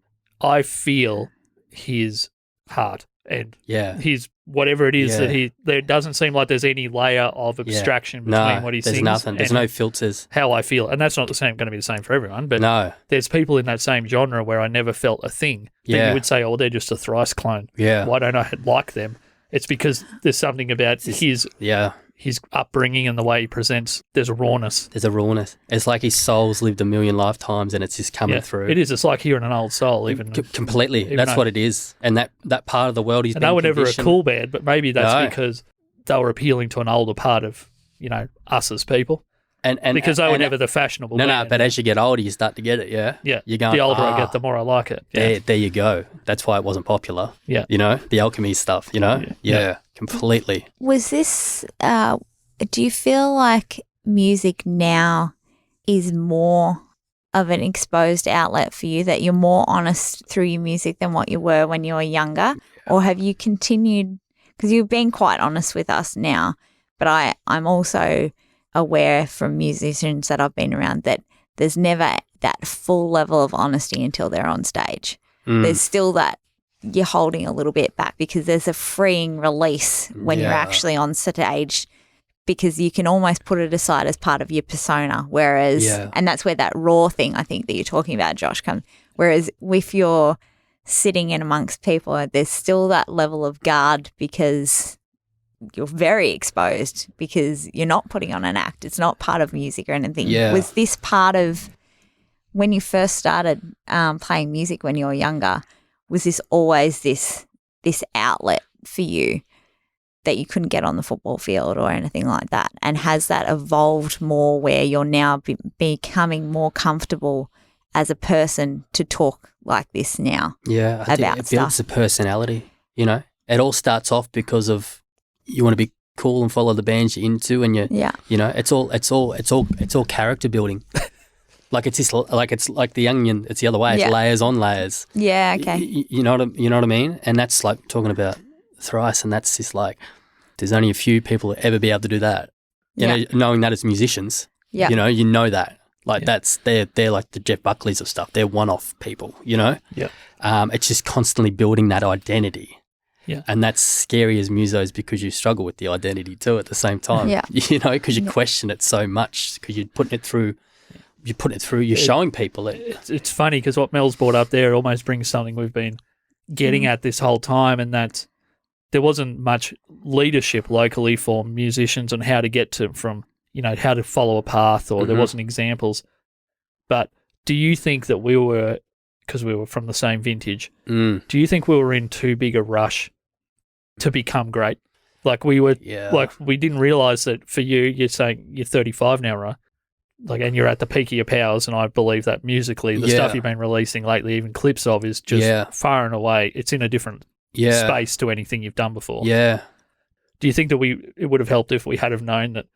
I feel, his heart and his whatever it is that there doesn't seem like there's any layer of abstraction between what he sings. There's nothing. There's no filters. How I feel. And that's not going to be the same for everyone, but there's people in that same genre where I never felt a thing. That you would say, oh, they're just a Thrice clone. Yeah. Why don't I like them? It's because there's something about his upbringing and the way he presents. There's a rawness. It's like his soul's lived a million lifetimes and it's just coming through. It is. It's like hearing an old soul. Completely. That's what it is. And that part of the world he's been they were never conditioned. A cool band, but maybe that's because they were appealing to an older part of, us as people. And because they were never the fashionable band. No, but as you get older, you start to get it, yeah? Yeah. You're going, the older I get, the more I like it. Yeah. There you go. That's why it wasn't popular. Yeah. The alchemy stuff, Yeah, completely. Was this, do you feel like music now is more of an exposed outlet for you, that you're more honest through your music than what you were when you were younger? Or have you continued, because you've been quite honest with us now, but I'm also aware from musicians that I've been around that there's never that full level of honesty until they're on stage. There's still that you're holding a little bit back because there's a freeing release when you're actually on stage, because you can almost put it aside as part of your persona. Whereas, and that's where that raw thing I think that you're talking about, Josh, comes. Whereas if you're sitting in amongst people, there's still that level of guard because you're very exposed, because you're not putting on an act. It's not part of music or anything. Was this part of when you first started playing music when you were younger? Was this always this outlet for you that you couldn't get on the football field or anything like that? And has that evolved more where you're now becoming more comfortable as a person to talk like this now? Yeah, I think it builds a personality, you know. It all starts off because of you want to be cool and follow the bands you're into, and you know, it's all character building. Like it's like the onion. It's the other way. It's layers on layers. Yeah. Okay. You know what I mean? And that's like talking about Thrice, and that's just like there's only a few people that ever be able to do that. You know, knowing that as musicians. Yeah. You know that. Like that's they're like the Jeff Buckleys of stuff. They're one-off people. You know. Yeah. It's just constantly building that identity. Yeah. And that's scary as musos because you struggle with the identity too at the same time. Yeah. You know, because you question it so much because you're putting it through. You're showing people it. It's funny because what Mel's brought up there almost brings something we've been getting at this whole time, and that there wasn't much leadership locally for musicians on how to get to from, you know, how to follow a path, or there wasn't examples. But do you think that we were, because we were from the same vintage, do you think we were in too big a rush to become great? Like we were, like we didn't realise that for you, you're saying you're 35 now, right? Like, and you're at the peak of your powers, and I believe that musically, the stuff you've been releasing lately, even clips of, is just far and away, it's in a different space to anything you've done before. Yeah. Do you think that it would have helped if we had have known that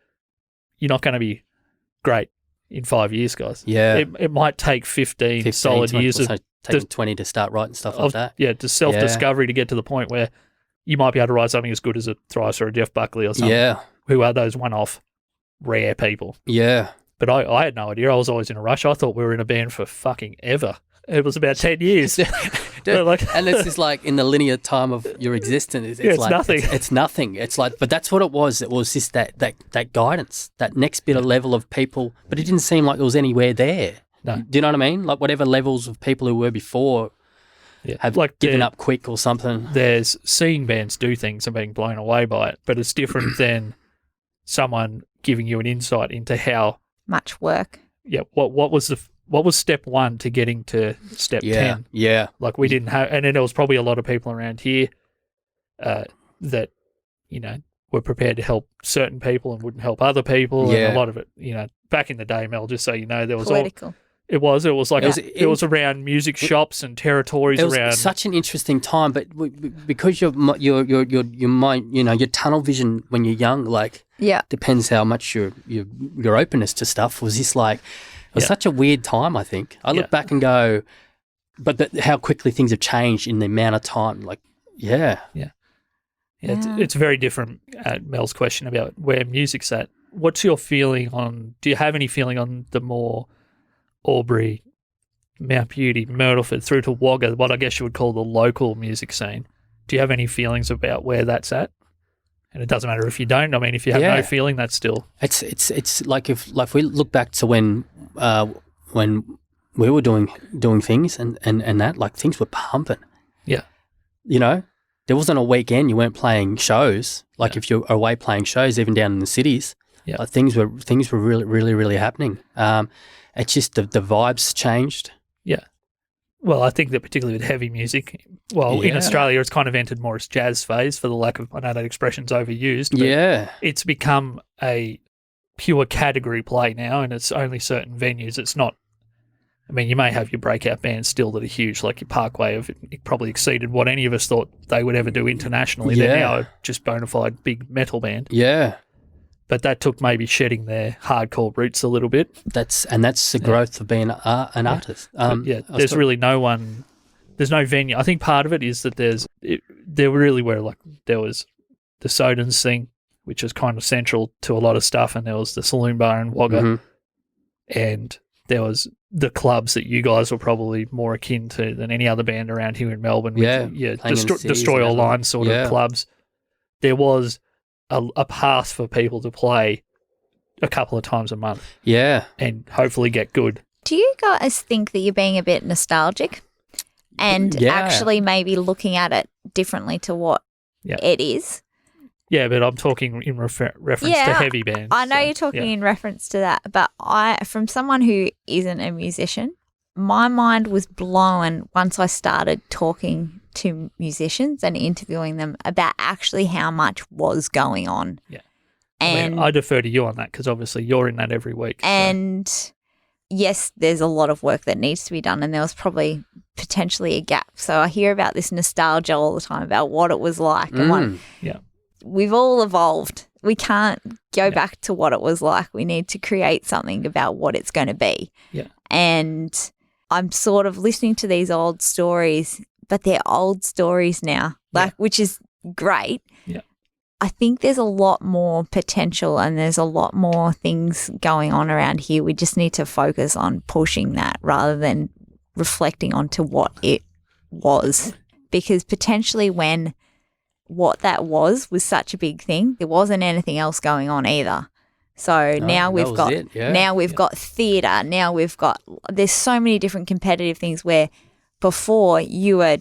you're not going to be great in 5 years, guys? Yeah. It might take 15 solid 20, years. Taking 20 to start writing stuff like that. Yeah, to self-discovery to get to the point where you might be able to write something as good as a Thrice or a Jeff Buckley or something. Yeah. Who are those one-off rare people? Yeah. But I had no idea. I was always in a rush. I thought we were in a band for fucking ever. It was about 10 years. And it's just like in the linear time of your existence. It's like, nothing. It's nothing. It's like, but that's what it was. It was just that guidance, that next bit of level of people. But it didn't seem like there was anywhere there. No. Do you know what I mean? Like whatever levels of people who were before have like given up quick or something. There's seeing bands do things and being blown away by it, but it's different than someone giving you an insight into how much work. Yeah. What was step one to getting to step 10? Yeah. Like we didn't have, and then there was probably a lot of people around here that, you know, were prepared to help certain people and wouldn't help other people. Yeah. And a lot of it, you know, back in the day, Mel, just so you know, there was political. It was like it was around music shops and territories around. It was such an interesting time, but because your mind, you know, your tunnel vision when you're young, like depends how much your openness to stuff was. Just like it was such a weird time. I think I look back and go, but how quickly things have changed in the amount of time. Like it's very different. Mel's question about where music's at. What's your feeling on? Do you have any feeling on the more Albury, Mount Beauty, Myrtleford through to Wagga, what I guess you would call the local music scene? Do you have any feelings about where that's at? And it doesn't matter if you don't. I mean, if you have no feeling, that's still it's like if we look back to when we were doing things and that, like things were pumping. Yeah, you know, there wasn't a weekend you weren't playing shows. Like if you're away playing shows, even down in the cities, like things were really really really happening. It's just the vibes changed. Yeah. Well, I think that particularly with heavy music, in Australia it's kind of entered more as jazz phase for the lack of, I know that expression's overused, but it's become a pure category play now, and it's only certain venues. It's not, I mean, you may have your breakout bands still that are huge, like your Parkway have probably exceeded what any of us thought they would ever do internationally. They're now just bona fide big metal band. Yeah. but that took maybe shedding their hardcore roots a little bit. That's the growth of being an artist. There's really no one. There's no venue. I think part of it is that there really were like there was the Sodens thing, which is kind of central to a lot of stuff, and there was the Saloon Bar in Wagga, and there was the clubs that you guys were probably more akin to than any other band around here in Melbourne. Destroy All Lines sort of clubs. There was a path for people to play a couple of times a month. Yeah. And hopefully get good. Do you guys think that you're being a bit nostalgic and actually maybe looking at it differently to what it is? Yeah, but I'm talking in reference to heavy bands. I know you're talking in reference to that, but from someone who isn't a musician, my mind was blown once I started talking to musicians and interviewing them about actually how much was going on. Yeah. And I defer to you on that because obviously you're in that every week. And yes, there's a lot of work that needs to be done, and there was probably potentially a gap. So I hear about this nostalgia all the time about what it was like. And we've all evolved. We can't go back to what it was like. We need to create something about what it's going to be. Yeah. And I'm sort of listening to these old stories, but they're old stories now, which is great. Yeah. I think there's a lot more potential and there's a lot more things going on around here. We just need to focus on pushing that rather than reflecting onto what it was. Because potentially when what that was such a big thing, there wasn't anything else going on either. So now we've got got theatre. Now there's so many different competitive things where before you were,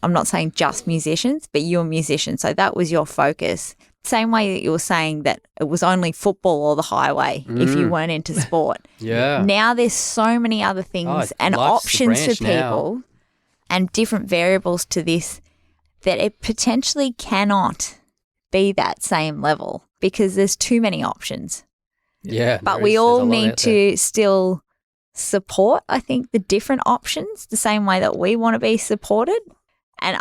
I'm not saying just musicians, but you were musicians. So that was your focus. Same way that you were saying that it was only football or the highway if you weren't into sport. Now there's so many other things and options for people and different variables to this that it potentially cannot be that same level because there's too many options. Yeah. But we all need to still support, I think, the different options the same way that we want to be supported. And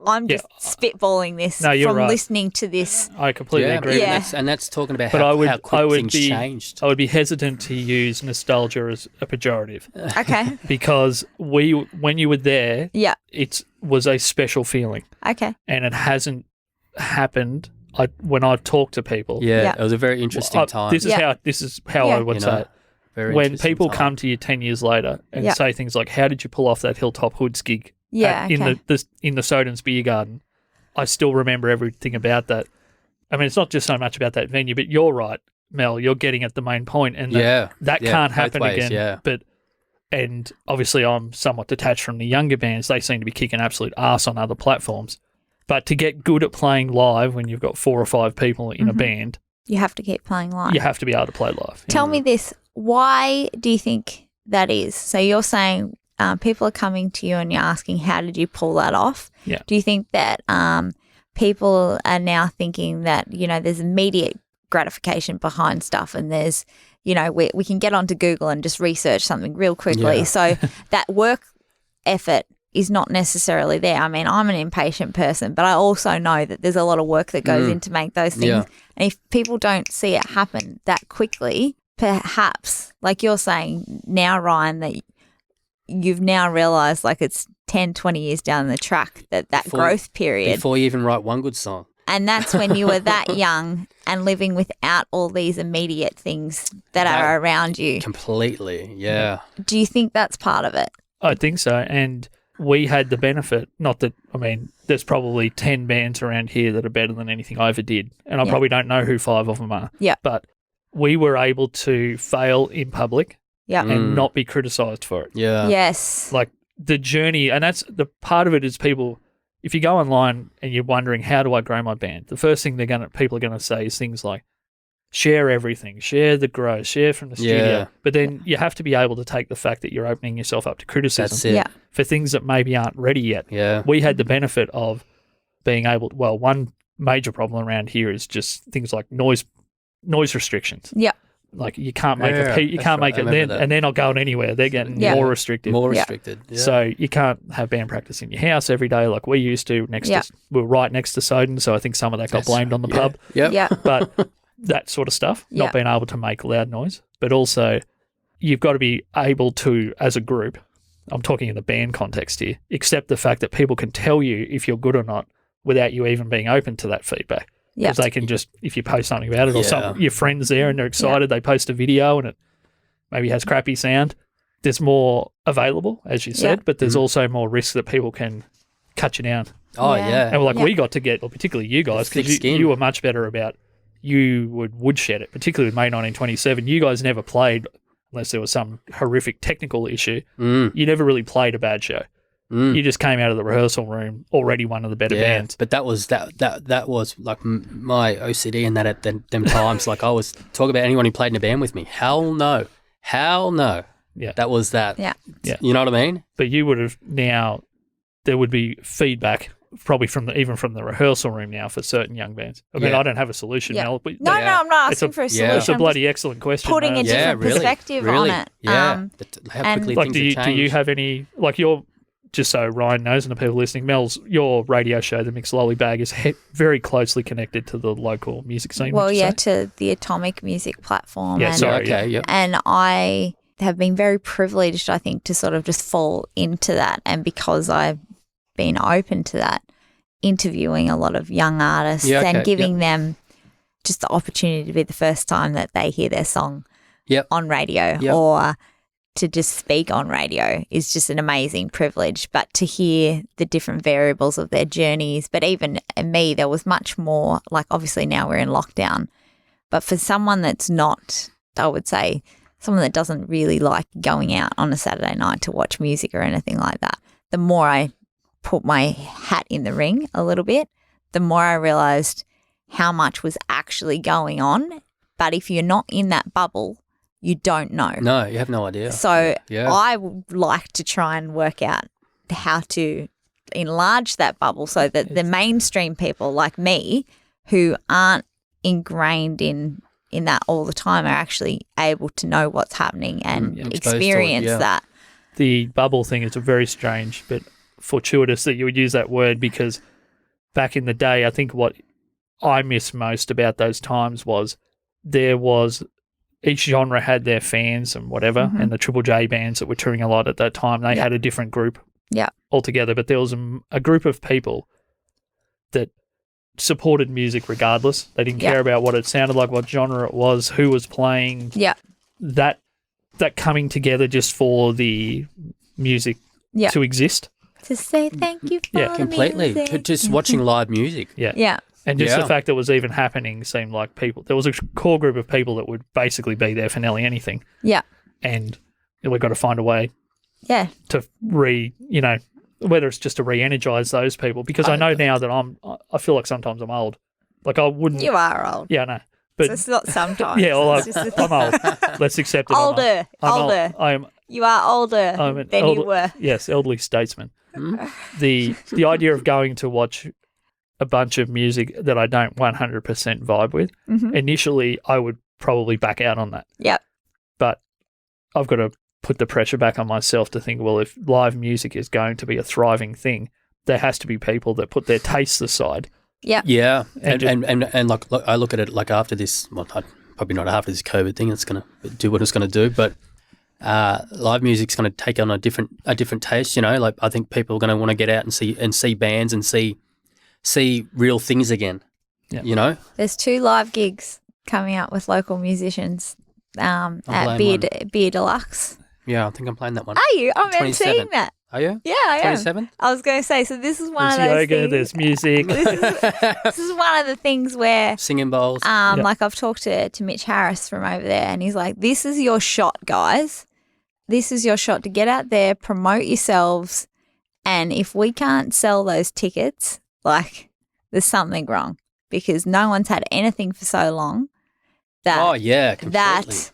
I'm just spitballing this from listening to this. I completely agree with that. And that's talking about how quick things changed. I would be hesitant to use nostalgia as a pejorative. Okay. Because when you were there, it was a special feeling. Okay. And it hasn't happened when I've talked to people. Yeah, it was a very interesting time. This is how I would say it. When people come to you 10 years later and say things like, how did you pull off that Hilltop Hoods gig in the Sodens Beer Garden? I still remember everything about that. I mean, it's not just so much about that venue, but you're right, Mel, you're getting at the main point, and that can't happen again. And obviously I'm somewhat detached from the younger bands. They seem to be kicking absolute arse on other platforms. But to get good at playing live when you've got 4 or 5 people in a band, you have to keep playing live. You have to be able to play live. Tell me this. Why do you think that is? So you're saying people are coming to you and you're asking, how did you pull that off? Yeah. Do you think that people are now thinking that, there's immediate gratification behind stuff and there's, we can get onto Google and just research something real quickly. Yeah. So that work effort is not necessarily there. I mean, I'm an impatient person, but I also know that there's a lot of work that goes in to make those things. Yeah. And if people don't see it happen that quickly, perhaps, like you're saying now, Ryan, that you've now realised like it's 10, 20 years down the track that growth period. Before you even write one good song. And that's when you were that young and living without all these immediate things that are around you. Completely, yeah. Do you think that's part of it? I think so. And we had the benefit, there's probably 10 bands around here that are better than anything I ever did. And I probably don't know who 5 of them are. Yeah. But we were able to fail in public and not be criticised for it. Yeah. Yes. Like the journey, and that's the part of it is people, if you go online and you're wondering, how do I grow my band? The first thing people are going to say is things like, share everything, share the growth, share from the studio. But then you have to be able to take the fact that you're opening yourself up to criticism for things that maybe aren't ready yet. Yeah. We had the benefit of being able to, one major problem around here is just things like noise restrictions. Yeah. Like you can't make it then, and they're not going anywhere. They're getting more restrictive. More restricted. Yeah. So you can't have band practice in your house every day like we used to. We were right next to Soden, so I think some of that got blamed on the pub. Yep. Yeah. But that sort of stuff, not being able to make loud noise, but also you've got to be able to, as a group, I'm talking in the band context here, accept the fact that people can tell you if you're good or not without you even being open to that feedback. Because they can just, if you post something about it or your friend's there and they're excited, they post a video and it maybe has crappy sound, there's more available, as you said, but there's also more risk that people can cut you down. Oh, yeah. And we got to get, or particularly you guys, because you were much better about, you would woodshed it, particularly with May 1927. You guys never played, unless there was some horrific technical issue, you never really played a bad show. You just came out of the rehearsal room already one of the better bands. But that was like my OCD in that at them times. Like I was talking about anyone who played in a band with me. Hell no. Yeah. That was that. Yeah. You know what I mean? But you would have now, there would be feedback probably even from the rehearsal room now for certain young bands. I mean, I don't have a solution, Mel. But no, I'm not asking for a solution. It's a bloody excellent question. Putting a different perspective on it. Yeah. How quickly things have changed. Do you have any, like your, just so Ryan knows and the people listening, Mel's, your radio show, The Mixed Lolly Bag, is very closely connected to the local music scene. Well, to the Atomic Music platform. Yeah, And I have been very privileged, I think, to sort of just fall into that. And because I've been open to that, interviewing a lot of young artists and giving them just the opportunity to be the first time that they hear their song on radio or to just speak on radio is just an amazing privilege. But to hear the different variables of their journeys, but even in me, there was much more, like obviously now we're in lockdown, but for someone that's not, I would say, someone that doesn't really like going out on a Saturday night to watch music or anything like that, the more I put my hat in the ring a little bit, the more I realised how much was actually going on. But if you're not in that bubble, you don't know. No, you have no idea. So I would like to try and work out how to enlarge that bubble so that the mainstream people like me who aren't ingrained in that all the time are actually able to know what's happening and experience that. The bubble thing is a very strange but fortuitous that you would use that word, because back in the day, I think what I miss most about those times was each genre had their fans and whatever, and the Triple J bands that were touring a lot at that time, they had a different group altogether, but there was a group of people that supported music regardless. They didn't care about what it sounded like, what genre it was, who was playing. That coming together just for the music to exist. To say thank you for the completely. music. Just watching live music. And just the fact that it was even happening seemed like there was a core group of people that would basically be there for nearly anything. And we've got to find a way to whether it's just to re-energise those people, because I know now that I feel like sometimes I'm old. Like I wouldn't. You are old. Yeah, I know. But so it's not sometimes. I'm old. Let's accept it. Older. You are older than you were. Yes, elderly statesman. The idea of going to watch a bunch of music that I don't 100% vibe with, initially I would probably back out on that. But I've got to put the pressure back on myself to think, well, if live music is going to be a thriving thing, there has to be people that put their tastes aside. And like I look at it like after this, well, probably not after this COVID thing, it's going to do what it's going to do, but live music's going to take on a different taste, like I think people are going to want to get out and see bands and see real things again. There's 2 live gigs coming out with local musicians at Beer Deluxe. Yeah, I think I'm playing that one. Are you? I'm seeing that. Are you? Yeah, I am. 27? I was going to say, so this is one there's of those yoga, things. There's music. This is one of the things where singing bowls. Like I've talked to Mitch Harris from over there, and he's like, this is your shot, guys. This is your shot to get out there, promote yourselves, and if we can't sell those tickets, like there's something wrong, because no one's had anything for so long that completely. That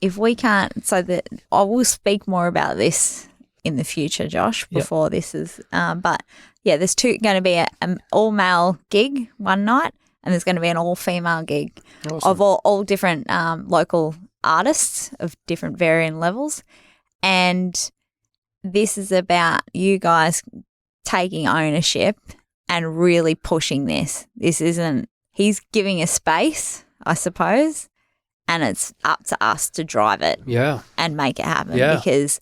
if we can't, so that I will speak more about this in the future, Josh, before this is but there's going to be an all male gig one night, and there's going to be an all female gig of all different local artists of different varying levels, and this is about you guys taking ownership and really pushing this. This isn't, he's giving a space I suppose. And it's up to us to drive it and make it happen because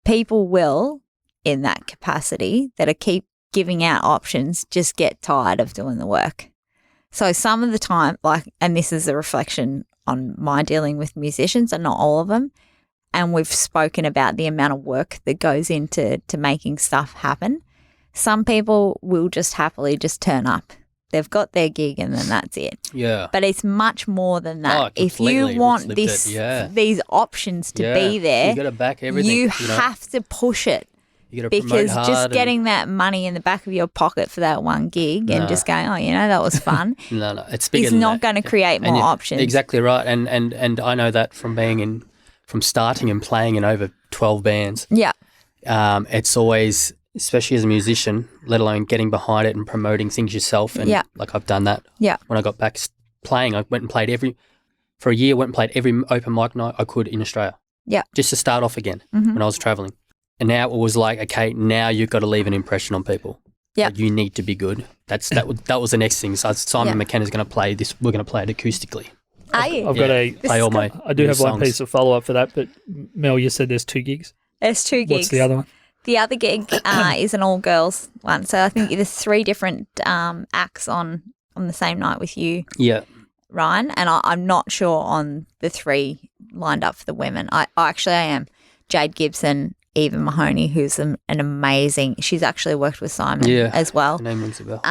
people will, in that capacity, that are keep giving out options, just get tired of doing the work. So some of the time, and this is a reflection on my dealing with musicians and not all of them, and we've spoken about the amount of work that goes into making stuff happen. Some people will just happily just turn up. They've got their gig and then that's it. Yeah. But it's much more than that. If you want these options to be there, you got to back everything. You have to push it. You got to because just getting that money in the back of your pocket for that one gig and just going, oh, that was fun. No, it's bigger is than not going to create more options. Exactly right. And I know that from starting and playing in over 12 bands. Yeah. It's always, especially as a musician, let alone getting behind it and promoting things yourself. And I've done that. Yeah. When I got back playing, I went and played for a year, every open mic night I could in Australia. Yeah. Just to start off again when I was traveling. And now it was like, okay, now you've got to leave an impression on people. Yeah. You need to be good. That was the next thing. So Simon McKenna's going to play this. We're going to play it acoustically. I've got play all my. I do have one piece of follow up for that, but Mel, you said there's 2 gigs. There's 2 gigs. What's the other one? The other gig is an all girls one. So I think there's 3 different acts on the same night with you. Yeah. Ryan, and I'm not sure on the 3 lined up for the women. I am. Jade Gibson, Eva Mahoney, who's an amazing. She's actually worked with Simon as well. Her name rings a bell.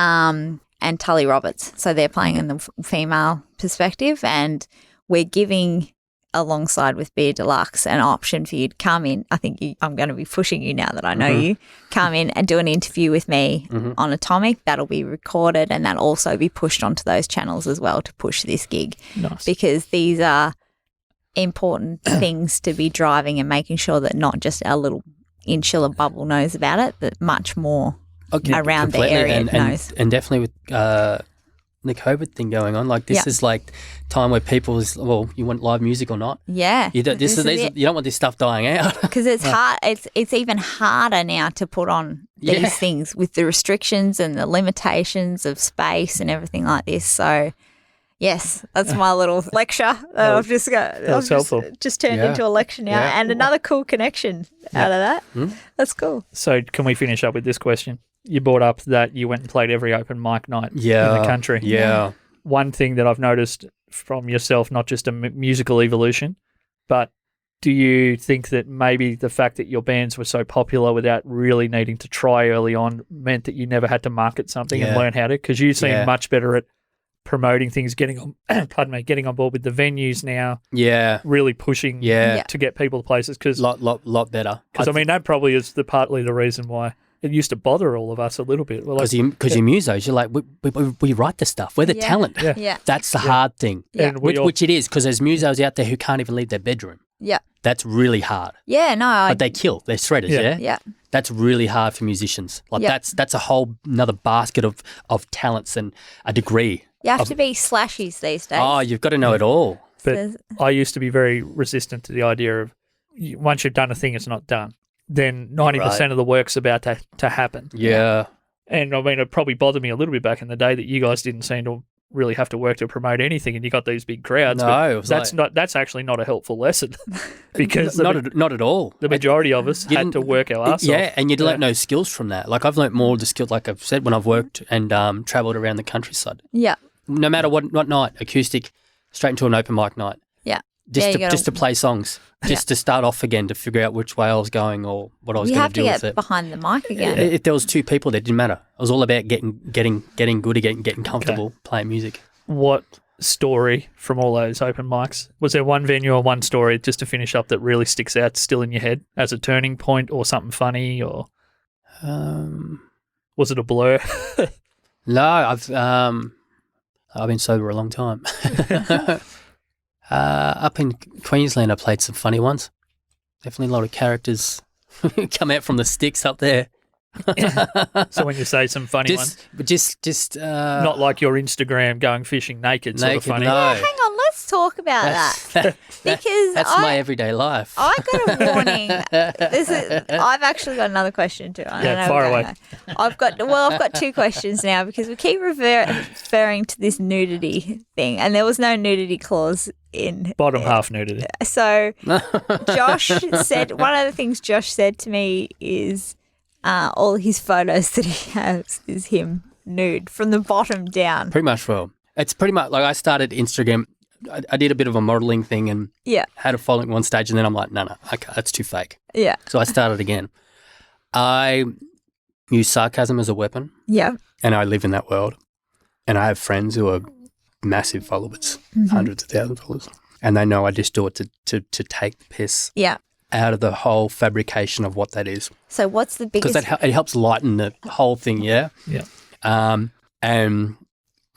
And Tully Roberts. So they're playing in the female perspective, and we're giving, alongside with Beer Deluxe, an option for you to come in. I think I'm going to be pushing you now that I know you. Come in and do an interview with me on Atomic. That'll be recorded, and that'll also be pushed onto those channels as well to push this gig. Nice. Because these are important things to be driving and making sure that not just our little insular bubble knows about it, but much more around the area knows. And definitely with the COVID thing going on, like this is like time where people you want live music or not? Yeah. You don't want this stuff dying out. Because it's hard. It's even harder now to put on these things with the restrictions and the limitations of space and everything like this. So yes, that's my little lecture. I've just turned into a lecture now, and another cool connection out of that. That's cool. So can we finish up with this question? You brought up that you went and played every open mic night in the country. Yeah. One thing that I've noticed from yourself, not just a musical evolution, but do you think that maybe the fact that your bands were so popular without really needing to try early on meant that you never had to market something and learn how to? Because you seem much better at promoting things, getting on board with the venues now. Yeah, really pushing to get people to places. Because lot better. Because I mean that probably is partly the reason why it used to bother all of us a little bit. Because you're musos, you're like we write the stuff. We're the talent. Yeah, that's the hard thing. Yeah. Which it is, because there's musos out there who can't even leave their bedroom. Yeah, that's really hard. Yeah, no, but they kill. They're shredders. Yeah. That's really hard for musicians. Like that's a whole another basket of talents and a degree. You have to be slashies these days. Oh, you've got to know it all. But I used to be very resistant to the idea of once you've done a thing, it's not done. Then 90% of the work's about to happen. Yeah. And I mean, it probably bothered me a little bit back in the day that you guys didn't seem to really have to work to promote anything, and you got these big crowds. No, that's actually not a helpful lesson because not at all. The majority of us had to work our ass off. Yeah, and you learn no skills from that. Like I've learned more of the skills, like I've said, when I've worked and travelled around the countryside. Yeah. No matter what night, acoustic, straight into an open mic night. Yeah. Just to play songs, just to start off again, to figure out which way I was going or what I was going to do with it. You have to get behind the mic again. If there was 2 people, that didn't matter. It was all about getting good again, getting comfortable playing music. What story from all those open mics, was there one venue or one story, just to finish up, that really sticks out still in your head as a turning point or something funny, or was it a blur? No, I've been sober a long time. Up in Queensland, I played some funny ones. Definitely a lot of characters come out from the sticks up there. So when you say some funny ones, just not like your Instagram going fishing naked sort of funny. No. Hang on, let's talk about that. Because That's my everyday life. I got a warning. I've actually got another question too. I don't know fire away. I've got two questions now because we keep referring to this nudity thing, and there was no nudity clause in Bottom half nudity. So Josh said, one of the things Josh said to me is all his photos that he has is him nude from the bottom down. Pretty much, well. It's pretty much like I started Instagram. I did a bit of a modelling thing and had a following one stage, and then I'm like, no, okay, that's too fake. Yeah. So I started again. I use sarcasm as a weapon. Yeah. And I live in that world. And I have friends who are massive followers, hundreds of thousands of followers, and they know I just do it to take the piss out of the whole fabrication of what that is. So what's the biggest? Because it helps lighten the whole thing, yeah? Yeah. And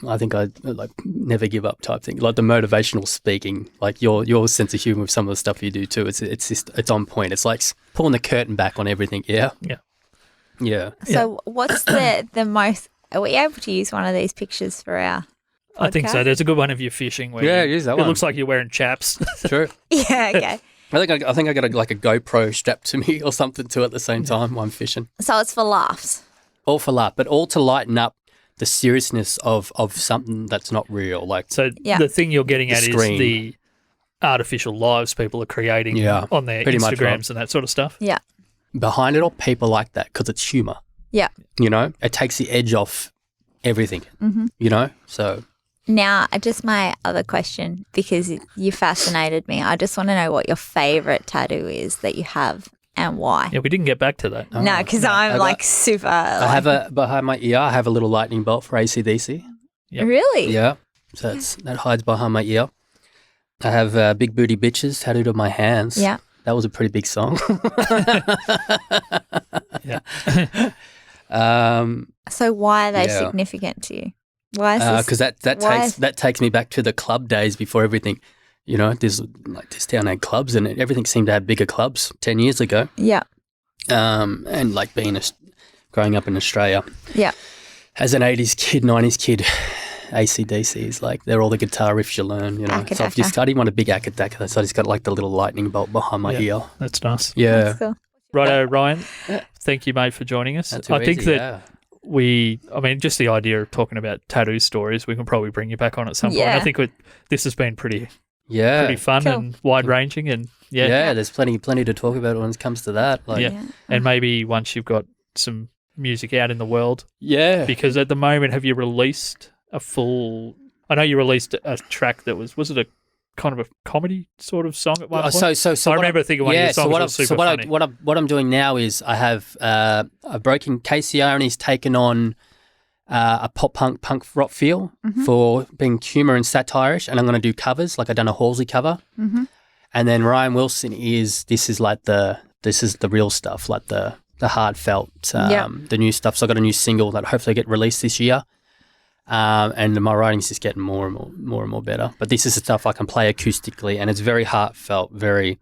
I think I like never give up type thing, like the motivational speaking, like your sense of humor with some of the stuff you do too. It's on point. It's like pulling the curtain back on everything. Yeah. Yeah. Yeah. So what's the most? Are we able to use one of these pictures for our podcast? I think so. There's a good one of you fishing where use that it one. looks like you're wearing chaps. True. Yeah. Okay. I think I got like a GoPro strapped to me or something too at the same time while I'm fishing. So it's for laughs. All for laugh, but all to lighten up the seriousness of something that's not real. Like So the thing you're getting at is screen. the artificial lives people are creating on their pretty much, Instagrams and that sort of stuff. Yeah. behind it all, people like that because it's humor. Yeah. You know, it takes the edge off everything. You know, so. Now, just my other question, because you fascinated me. I just want to know what your favourite tattoo is that you have and why. Yeah, we didn't get back to that. No, because I'm like super. I have behind my ear, I have a little lightning bolt for AC/DC. Yep. Really? Yeah. So that hides behind my ear. I have Big Booty Bitches tattooed on my hands. Yeah. That was a pretty big song. Yeah. So why are they significant to you? Why is this? Because that takes me back to the club days before everything. You know, there's like this town had clubs and everything seemed to have bigger clubs 10 years ago. Yeah. And like growing up in Australia. Yeah. As an 80s kid, 90s kid, AC/DC is like, they're all the guitar riffs you learn, you know. So I didn't want a big akadaka, so I just got like the little lightning bolt behind my ear. That's nice. Yeah. That's cool. Righto, Ryan, thank you, mate, for joining us. I think that just the idea of talking about tattoo stories, we can probably bring you back on at some point. I think this has been pretty fun and wide-ranging and there's plenty to talk about when it comes to that. Like, and maybe once you've got some music out in the world. Yeah. Because at the moment, have you released a full... I know you released a track that was it a kind of a comedy sort of song at one point? So I remember thinking one of your songs was super funny. What I'm doing now is I have a broken... Casey Irony's taken on a punk rock feel for being humour and satire-ish, and I'm going to do covers, like I've done a Halsey cover. And then Ryan Wilson this is the real stuff, like the heartfelt, the new stuff. So I got a new single that hopefully get released this year. And my writing's just getting more and more better. But this is the stuff I can play acoustically, and it's very heartfelt, very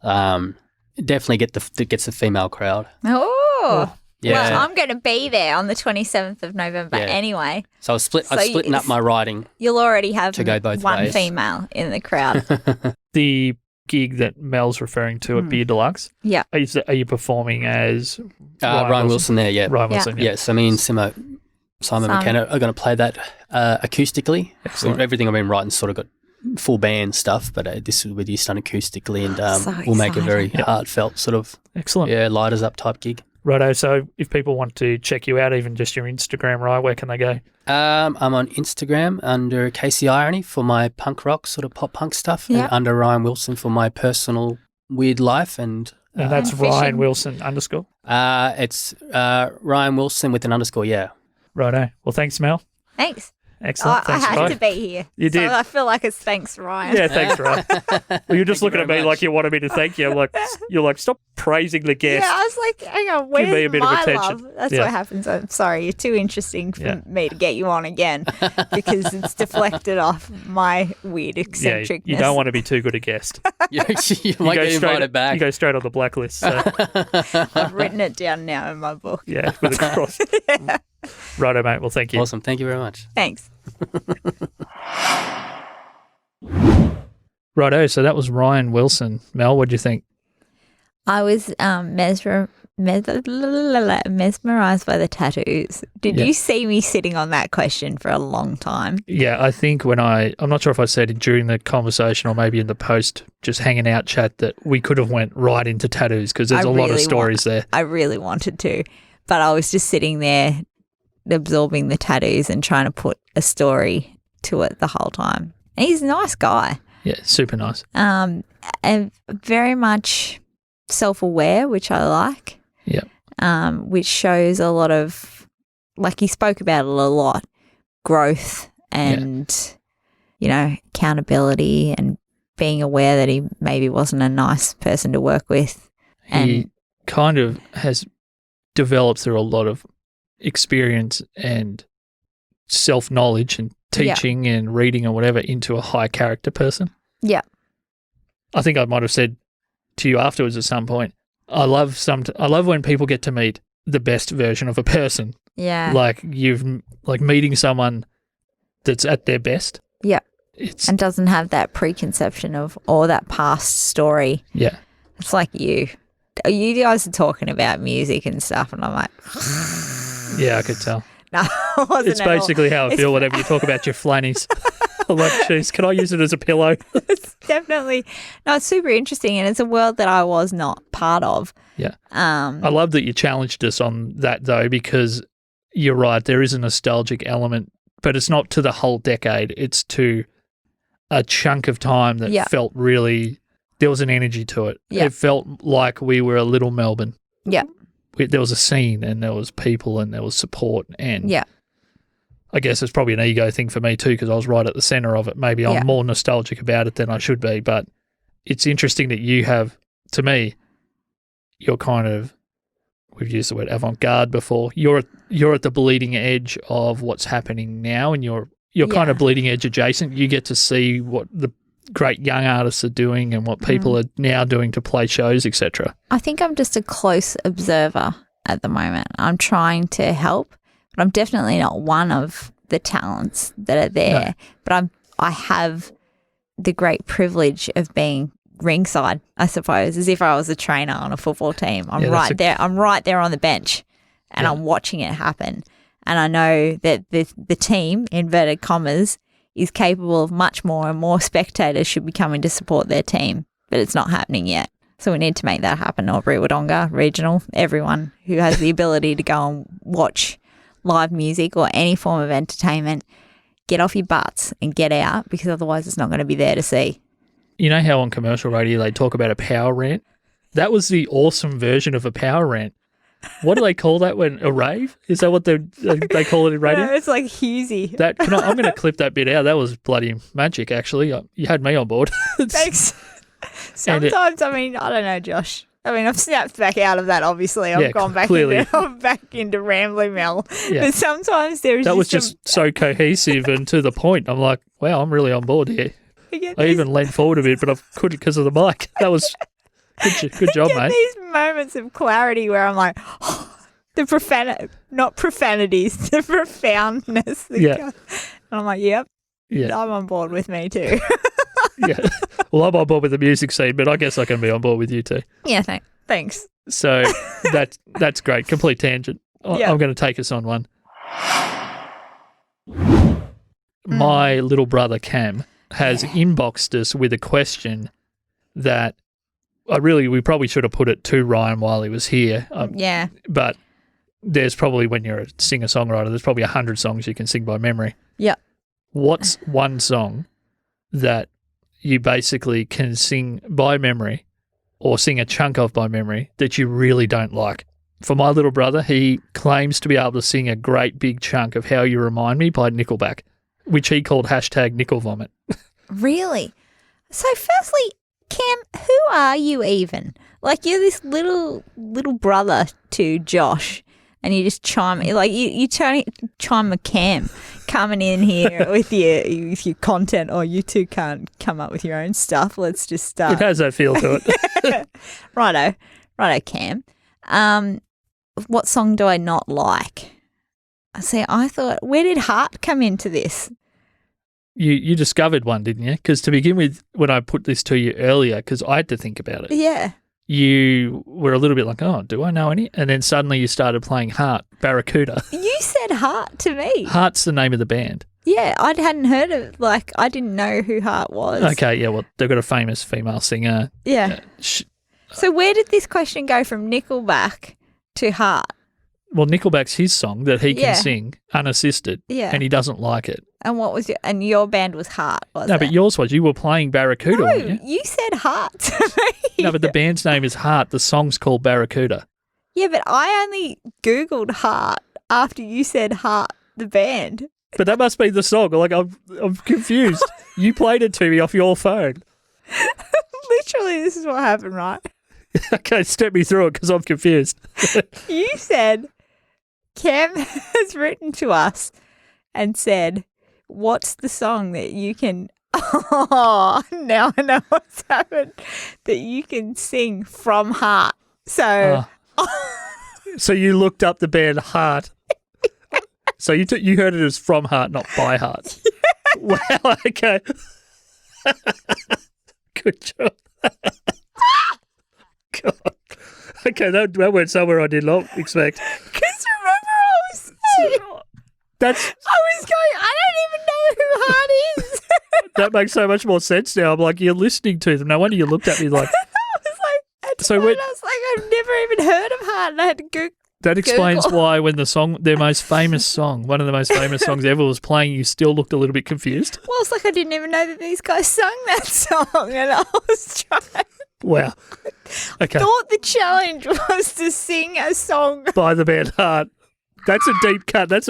definitely gets the female crowd. Oh. Yeah. Well, I'm going to be there on the 27th of November anyway. So I'm splitting up my writing. You'll already have to go both one ways. female in the crowd. The gig that Mel's referring to at Beer Deluxe. Yeah. Are you performing as Ryan Wilson there? Yeah. Ryan Wilson. Yeah. So me and Simon McKenna are going to play that acoustically. Excellent. So everything I've been writing sort of got full band stuff, but this will be just done acoustically, and we'll make a very heartfelt sort of lighters up type gig. Righto. So if people want to check you out, even just your Instagram, right, where can they go? I'm on Instagram under Casey Irony for my punk rock sort of pop punk stuff, and under Ryan Wilson for my personal weird life. And that's Ryan Wilson _. It's Ryan Wilson with an underscore, yeah. Righto. Well, thanks, Mel. Thanks. Excellent. I Thanks, had Ryan. to be here. You So did. I feel like it's thanks, Ryan. Yeah, thanks, Ryan. Well, you're just looking at me very like much. you wanted me to thank you. You're like, stop praising the guest. Yeah, I was like, hang on, where's me a bit of my attention. love? That's Yeah. what happens. I'm sorry, you're too interesting for me to get you on again because it's deflected off my weird eccentricness. You don't want to be too good a guest. you might get invited back. You go straight on the blacklist. So. I've written it down now in my book. Yeah, with a cross. Righto, mate. Well, thank you. Awesome. Thank you very much. Thanks. Righto, so that was Ryan Wilson. Mel, what do you think? I was mesmerized by the tattoos. Did you see me sitting on that question for a long time? Yeah, I think I'm not sure if I said it during the conversation or maybe in the post, just hanging out chat, that we could have went right into tattoos because there's a lot of stories there. I really wanted to, but I was just sitting there absorbing the tattoos and trying to put a story to it the whole time. And he's a nice guy. Yeah, super nice. And very much self-aware, which I like. Yeah. Which shows a lot of, like he spoke about it a lot, growth and, accountability and being aware that he maybe wasn't a nice person to work with. He kind of has developed through a lot of experience and self-knowledge and teaching and reading and whatever into a high character person. Yeah. I think I might have said to you afterwards at some point, I love when people get to meet the best version of a person. Yeah. Like meeting someone that's at their best. Yeah. And doesn't have that preconception of or that past story. Yeah. It's like you guys are talking about music and stuff and I'm like yeah, I could tell. No, it wasn't. It's basically how I feel whenever you talk about your flannies. I'm like, geez, can I use it as a pillow? It's definitely, it's super interesting and it's a world that I was not part of. Yeah. I love that you challenged us on that though, because you're right, there is a nostalgic element, but it's not to the whole decade. It's to a chunk of time that felt really, there was an energy to it. Yeah. It felt like we were a little Melbourne. Yeah. There was a scene and there was people and there was support and yeah. I guess it's probably an ego thing for me too because I was right at the centre of it. Maybe I'm more nostalgic about it than I should be, but it's interesting that you have, to me, you're kind of, we've used the word avant-garde before, you're at the bleeding edge of what's happening now and you're kind of bleeding edge adjacent. You get to see what the great young artists are doing and what people are now doing to play shows, etc. I think I'm just a close observer at the moment. I'm trying to help, but I'm definitely not one of the talents that are there. No. But I have the great privilege of being ringside, I suppose, as if I was a trainer on a football team. I'm there. I'm right there on the bench and I'm watching it happen. And I know that the team, inverted commas, is capable of much more and more spectators should be coming to support their team, but it's not happening yet. So we need to make that happen. Albury-Wodonga, regional, everyone who has the ability to go and watch live music or any form of entertainment, get off your butts and get out because otherwise it's not going to be there to see. You know how on commercial radio they talk about a power rant? That was the awesome version of a power rant. What do they call that when a rave? Is that what they call it in radio? No, it's like Husey. I'm going to clip that bit out. That was bloody magic, actually. You had me on board. Thanks. Sometimes, I don't know, Josh. I've snapped back out of that, obviously. I've gone back into rambling Mel. Yeah. But sometimes there is that was just so cohesive and to the point. I'm like, wow, I'm really on board here. I even leaned forward a bit, but I couldn't because of the mic. That was good job, mate. These moments of clarity where I'm like, not profanities, the profoundness. And I'm like, yep, I'm on board with me too. Yeah. Well, I'm on board with the music scene, but I guess I can be on board with you too. Yeah, thanks. So that's great. Complete tangent. I'm going to take us on one. My little brother Cam has inboxed us with a question that we probably should have put it to Ryan while he was here. But there's probably, when you're a singer-songwriter, there's probably 100 songs you can sing by memory. Yeah. What's one song that you basically can sing by memory or sing a chunk of by memory that you really don't like? For my little brother, he claims to be able to sing a great big chunk of How You Remind Me by Nickelback. which he called hashtag nickel vomit. Really? So firstly, Cam, who are you even? Like, you're this little brother to Josh, and you just chime with Cam coming in here with your content. Oh, you two can't come up with your own stuff. Let's just start. It has that feel to it. Righto, Cam. What song do I not like? I thought, where did Heart come into this? You discovered one, didn't you? Because to begin with, when I put this to you earlier, because I had to think about it. Yeah. You were a little bit like, oh, do I know any? And then suddenly you started playing Heart, Barracuda. You said Heart to me. Heart's the name of the band. Yeah, I hadn't heard of, I didn't know who Heart was. Okay, yeah, well, they've got a famous female singer. Yeah. So where did this question go from Nickelback to Heart? Well, Nickelback's his song that he can sing unassisted, and he doesn't like it. And what was your band was Heart, was it? No, but yours was. You were playing Barracuda, weren't you? You said Heart to me. No, but the band's name is Heart. The song's called Barracuda. Yeah, but I only Googled Heart after you said Heart, the band. But that must be the song. Like, I'm confused. You played it to me off your phone. Literally, this is what happened, right? Okay, step me through it because I'm confused. You said, Cam has written to us and said, what's the song that you can, now I know what's happened, that you can sing from Heart. So, so you looked up the band Heart. So you heard it as from Heart, not by Heart. Wow, okay. Good job. God. Okay, that went somewhere I did not expect. Because remember I was saying, I don't even know who Heart is. That makes so much more sense now. I'm like, you're listening to them. No wonder you looked at me like. I was like, I've never even heard of Heart, and I had to Google. That explains why when their most famous song, one of the most famous songs ever was playing, you still looked a little bit confused. Well, it's like I didn't even know that these guys sung that song, and I was trying. Wow. Okay. Thought the challenge was to sing a song by the band Heart. That's a deep cut. If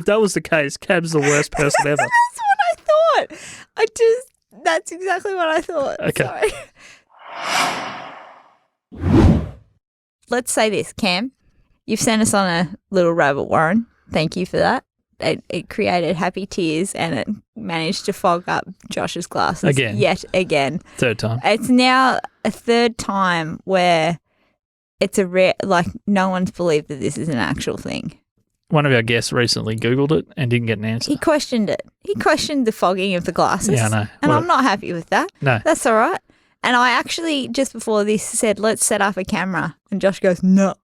that was the case, Cam's the worst person ever. That's what I thought. That's exactly what I thought. Okay. Sorry. Let's say this, Cam. You've sent us on a little rabbit warren. Thank you for that. It created happy tears and it managed to fog up Josh's glasses. Again. Yet again. Third time. It's now a third time where it's a rare, no one's believed that this is an actual thing. One of our guests recently Googled it and didn't get an answer. He questioned it. He questioned the fogging of the glasses. Yeah, I know. And I'm not happy with that. No. That's all right. And I actually, just before this, said, let's set up a camera. And Josh goes, no,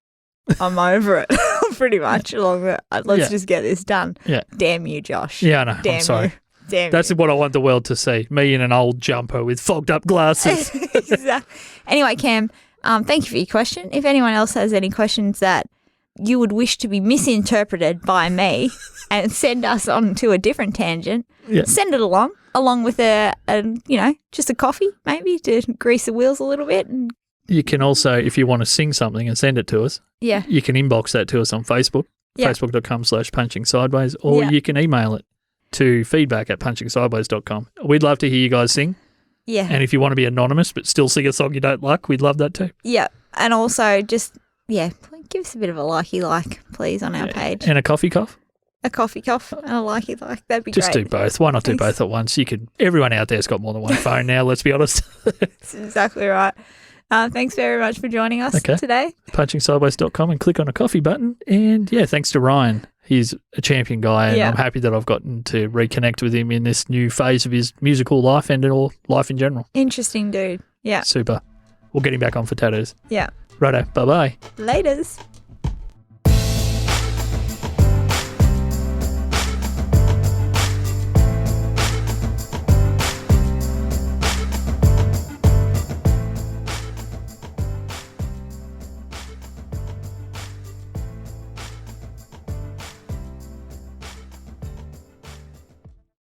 I'm over it. Pretty much let's just get this done. Yeah. Damn you, Josh. Yeah, I know. Damn I'm sorry. Damn That's you. what I want the world to see. Me in an old jumper with fogged up glasses. Exactly. Anyway, Cam, thank you for your question. If anyone else has any questions that you would wish to be misinterpreted by me and send us on to a different tangent, send it along with just a coffee maybe to grease the wheels a little bit. And you can also, if you want to sing something and send it to us, you can inbox that to us on Facebook, facebook.com/punchingsideways, or you can email it to feedback@punchingsideways.com. We'd love to hear you guys sing. Yeah. And if you want to be anonymous but still sing a song you don't like, we'd love that too. Yeah. And also just, give us a bit of a likey please, on our page. And a coffee cough? A coffee cough and a likey that'd be just great. Just do both. Why not do both at once? Everyone out there's got more than one phone now, let's be honest. That's exactly right. Thanks very much for joining us today. Punchingsideways.com and click on a coffee button. And thanks to Ryan. He's a champion guy and I'm happy that I've gotten to reconnect with him in this new phase of his musical life and life in general. Interesting dude. Yeah. Super. We'll get him back on for tattoos. Yeah. Righto. Bye-bye. Laters.